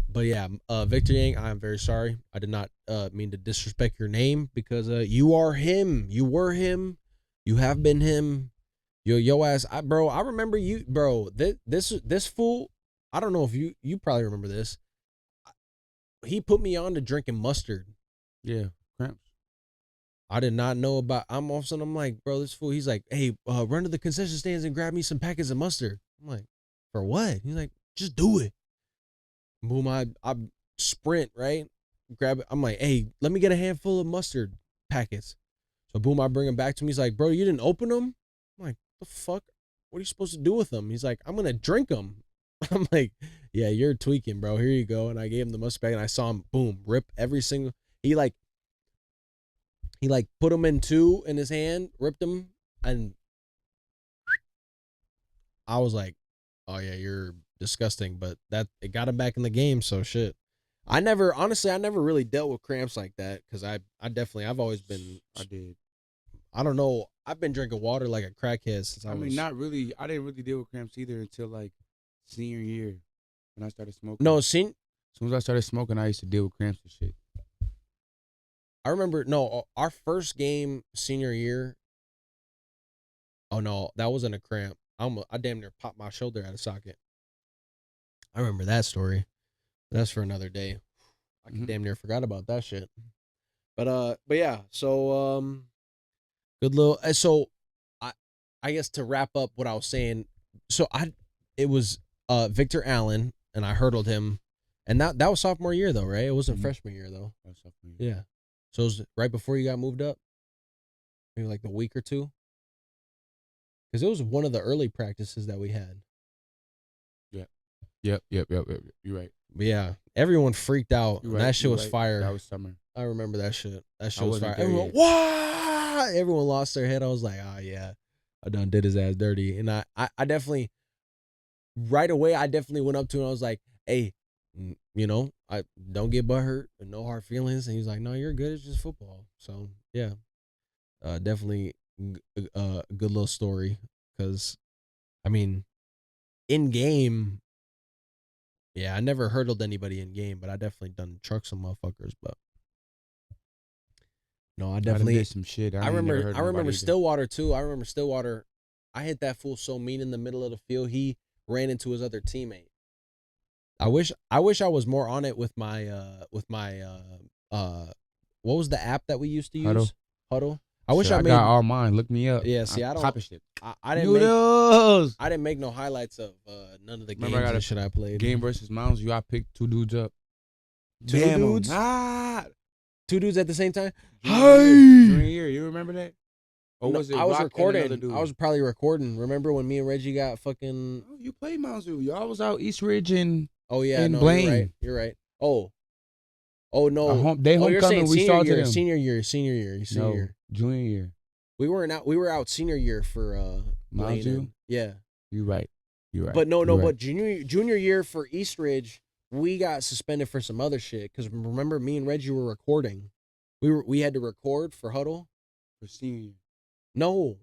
But yeah, Victor Yang, I'm very sorry. I did not mean to disrespect your name because you are him. You were him. You have been him. Yo ass, bro. I remember you, bro. This fool. I don't know if you probably remember this. He put me on to drinking mustard.
Yeah, cramps.
I did not know about. I'm all of a sudden I'm like, bro, this fool. He's like, hey, run to the concession stands and grab me some packets of mustard. I'm like, for what? He's like, just do it. Boom, I sprint, right? Grab it. I'm like, hey, let me get a handful of mustard packets. So boom, I bring them back to him. He's like, bro, you didn't open them? I'm like, the fuck? What are you supposed to do with them? He's like, I'm gonna drink them. I'm like, yeah, you're tweaking, bro. Here you go. And I gave him the mustard bag, and I saw him, boom, rip every single. He put them in two in his hand, ripped them, and I was like, oh yeah, you're disgusting, but that it got him back in the game, so shit. I never really dealt with cramps like that because I've always been.
I did.
I don't know. I've been drinking water like a crackhead since I was.
mean, not really. I didn't really deal with cramps either until like senior year when I started smoking.
No,
As soon as I started smoking, I used to deal with cramps and shit.
I remember. No, our first game senior year. Oh no, that wasn't a cramp. I damn near popped my shoulder out of socket. I remember that story. That's for another day. I damn near forgot about that shit. But yeah. So good little. So I guess to wrap up what I was saying. So it was Victor Allen, and I hurdled him, and that was sophomore year though, right? It wasn't freshman year though.
That was sophomore year.
Yeah. So it was right before you got moved up, maybe like the week or two. Because it was one of the early practices that we had.
Yep. You're right.
But yeah, everyone freaked out.
You're
And
right.
that shit
You're
was
right.
fire.
That was summer.
I remember that shit. That shit
I
was
wasn't
fire.
there
Everyone,
yet.
wow! Everyone lost their head. I was like, oh yeah, I done did his ass dirty. And I definitely, right away, I definitely went up to him. And I was like, hey, you know, I don't get butthurt and no hard feelings. And he's like, no, you're good. It's just football. So yeah, definitely a good little story. Because, I mean, in game, yeah, I never hurdled anybody in game, but I definitely done truck some motherfuckers. But no, I definitely
did some shit.
I remember Stillwater too. I remember Stillwater. I hit that fool so mean in the middle of the field. He ran into his other teammate. I wish I was more on it with my what was the app that we used to use? Huddle. I wish I
got all mine. Look me up.
Yeah, see, I don't.
Copy shit.
I didn't
Noodles.
I didn't make no highlights of none of the games
Remember, I got
and shit I played.
Game versus Mounds. You got picked 2 dudes up.
Two
Bam 'em.
dudes?
Ah.
2 dudes at the same time.
Junior year. You remember that? Or
No,
was it
I was
Rock and another
recording.
dude?
I was probably recording. Remember when me and Reggie got fucking?
Oh, you played Mounds. Y'all was out East Ridge and
Oh yeah,
and
no,
Blaine.
You're right. Oh no.
They
You're saying
homecoming. We
senior
started
year,
them.
senior year.
No, junior year.
We were out senior year for Blaine.
Mounds you?
And- yeah.
You right.
But no,
You're right.
but junior year for East Ridge, we got suspended for some other shit. Because remember, me and Reggie were recording. We had to record for Huddle.
For senior year.
No,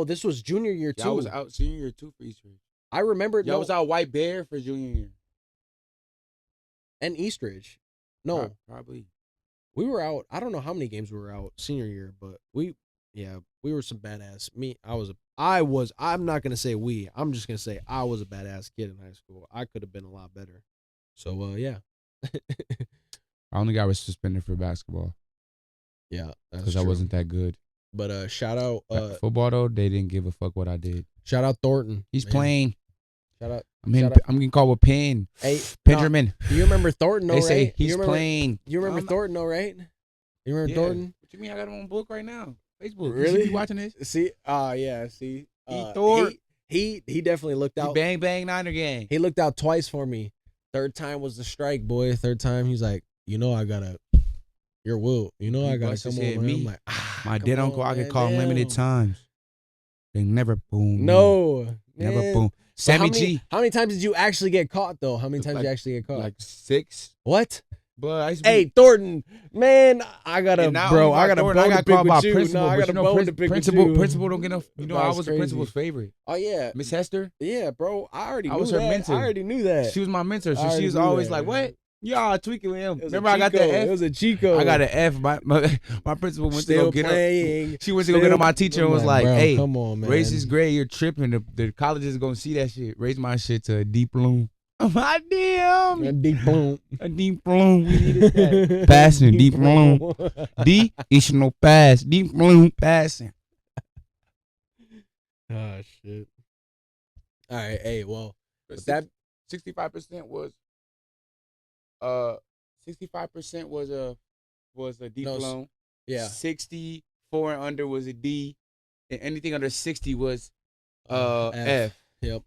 this was junior year too.
Y'all was out senior year too for East Ridge.
I remember.
Y'all was out White Bear for junior year.
And East Ridge. No,
Probably.
we were out. I don't know how many games we were out senior year, but we were some badass. I'm not gonna say we. I'm just gonna say I was a badass kid in high school. I could have been a lot better. So yeah.
I only got suspended for basketball
Yeah,
because I wasn't that good.
But shout out
football though, they didn't give a fuck what I did.
shout out Thornton.
He's
man.
playing.
Shout out.
I'm getting called with Penn.
Hey,
Benjamin.
No, you remember Thornton?
They
right?
say he's playing.
You remember Thornton, though, right? You remember Thornton?
What you mean? I got him on book right now. Facebook.
Really?
You be watching this?
See, yeah. See,
Thor.
He definitely looked out.
Bang bang Niner gang.
He looked out twice for me. Third time was the strike, boy. Third time, he's like, I gotta. You're Will. I gotta come on, man. I'm like,
my dead uncle, I could call him limited times. They never boom.
No,
never
man.
boom. Sammy G.
How many times did you actually get caught though? How many times did you actually get caught?
Like 6.
What?
But
hey, Thornton, man, I got a bone to pick with you.
Principal,
No, I got a bone to pick with you.
Principal don't get enough. I was the principal's favorite.
Oh yeah,
Miss Hester.
Yeah, bro, I was
her mentor.
I already knew that.
She was my mentor, so she was always like, "What? Y'all tweaking with him." Remember, I got the F.
It was a Chico.
I got an F. My principal went to go get
her.
She went to go get on my teacher and was like, "Hey,
come on, man.
Race is great. You're tripping. The college is gonna see that shit. Raise my shit to a deep bloom." My damn.
A deep bloom.
A deep bloom. We needed that. Passing. Deep bloom. Additional pass. Deep bloom passing.
Oh, shit. All right. Hey, well,
but that 65% was 65% was a deep blown.
Yeah.
64 and under was a D. And anything under 60 was F.
Yep,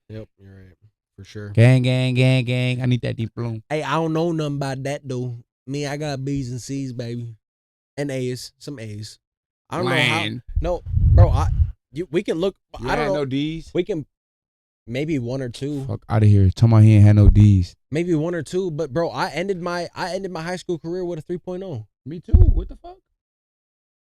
you're right. For sure.
Gang. I need that deep bloom.
Hey, I don't know nothing about that though. Me, I got B's and C's, baby, and A's, some A's. I don't know how. No, bro. We can look. I don't know.
No D's.
We can maybe 1 or 2.
Fuck out of here. Tell my he ain't had no D's.
Maybe 1 or 2. But bro, I ended my high school career with a 3.0.
Me too. What the fuck?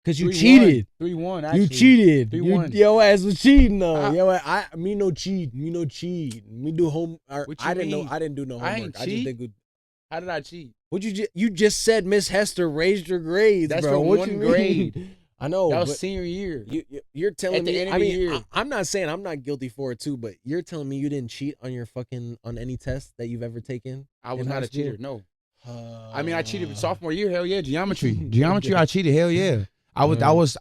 Cause you cheated.
3-1. Actually,
You cheated.
3-1.
Your ass was cheating though.
I-
Me no cheat. Me do home.
What you
I didn't
mean?
know. I didn't do no
I
homework.
ain't
I just
cheat.
did good.
How did I cheat?
You just said Miss Hester raised your grades,
That's
bro.
from
What
one
you mean?
grade.
I know.
That was
but
senior year.
you're telling
At the
me.
end of
I
the
mean,
year.
I'm not saying I'm not guilty for it too, but you're telling me you didn't cheat on your on any test that you've ever taken.
I was
in
not
high
a
school?
cheater. No. I mean, I cheated sophomore year. Hell yeah, geometry.
Okay.
Geometry, I cheated. Hell yeah. I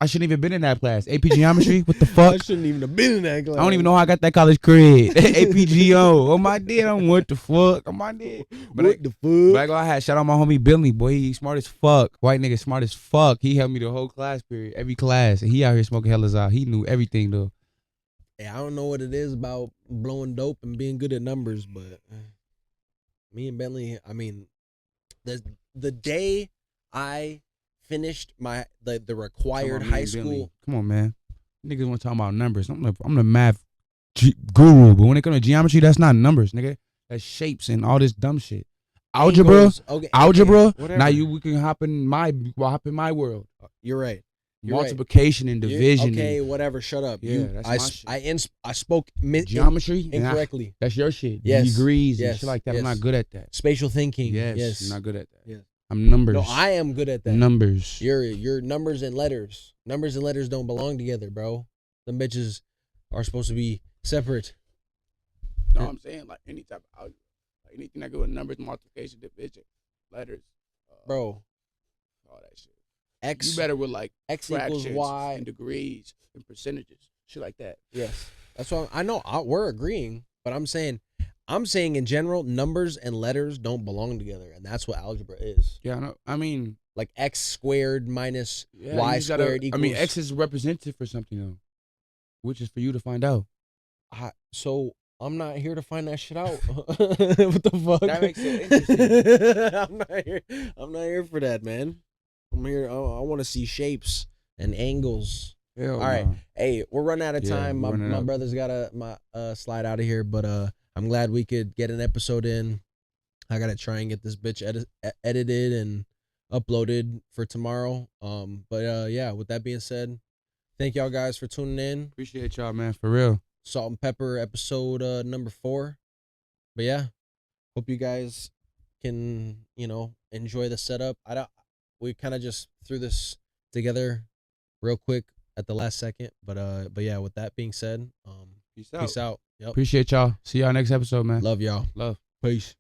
shouldn't even been in that class. AP Geometry. What the
I
fuck?
shouldn't even have been in that class.
I don't even know how I got that college cred. APGO. Oh my damn. What the fuck? Oh my damn.
What the fuck?
But I had shout out my homie Billy, boy. He smart as fuck. White nigga smart as fuck. He helped me the whole class period, every class. And he out here smoking hellas out. He knew everything though.
Hey, I don't know what it is about blowing dope and being good at numbers, but me and Bentley, I mean, the day I finished the required high school.
Come on, man. Niggas want to talk about numbers. I'm the math guru, but when it comes to geometry, that's not numbers, nigga. That's shapes and all this dumb shit. Algebra,
Angles, okay,
algebra.
whatever.
Now we can hop in my world.
You're right. You're
Multiplication and division.
Okay,
and
whatever. Shut up.
Yeah, that's my shit.
I spoke
geometry
incorrectly.
That's your shit.
Yes.
Degrees
Yes.
and shit like that.
Yes.
I'm not good at that.
Spatial thinking.
Yes. I'm not good at that.
Yes.
I'm numbers.
No, I am good at that.
Numbers.
You're numbers and letters. Numbers and letters don't belong together, bro. Them bitches are supposed to be separate.
No, I'm saying like any type of algebra, like anything that go with numbers, multiplication, division, letters,
Bro,
all that shit.
X
You better with like
X equals
fractions
Y.
and degrees and percentages, shit like that.
Yes. That's what I know. We're agreeing, but I'm saying in general, numbers and letters don't belong together, and that's what algebra is.
Yeah, I know. I mean,
Like X squared minus
yeah,
Y
you gotta-
squared equals.
I mean, X is representative for something though, which is for you to find out.
So I'm not here to find that shit out. What the fuck?
That makes it interesting.
I'm not here for that, man. I'm here. I want to see shapes and angles.
Hell
All right.
no.
Hey, we're running out of
Yeah,
time.
we're running
My
out.
brother's gotta slide out of here, but I'm glad we could get an episode in. I gotta try and get this bitch edited and uploaded for tomorrow. But yeah, with that being said, thank y'all guys for tuning in.
Appreciate y'all, man, for real.
Salt and Pepper episode number 4. But yeah, hope you guys can, enjoy the setup. We kind of just threw this together real quick at the last second, but yeah, with that being said,
Peace out.
peace out. Yep.
Appreciate y'all. See y'all next episode, man.
Love y'all.
Love.
Peace.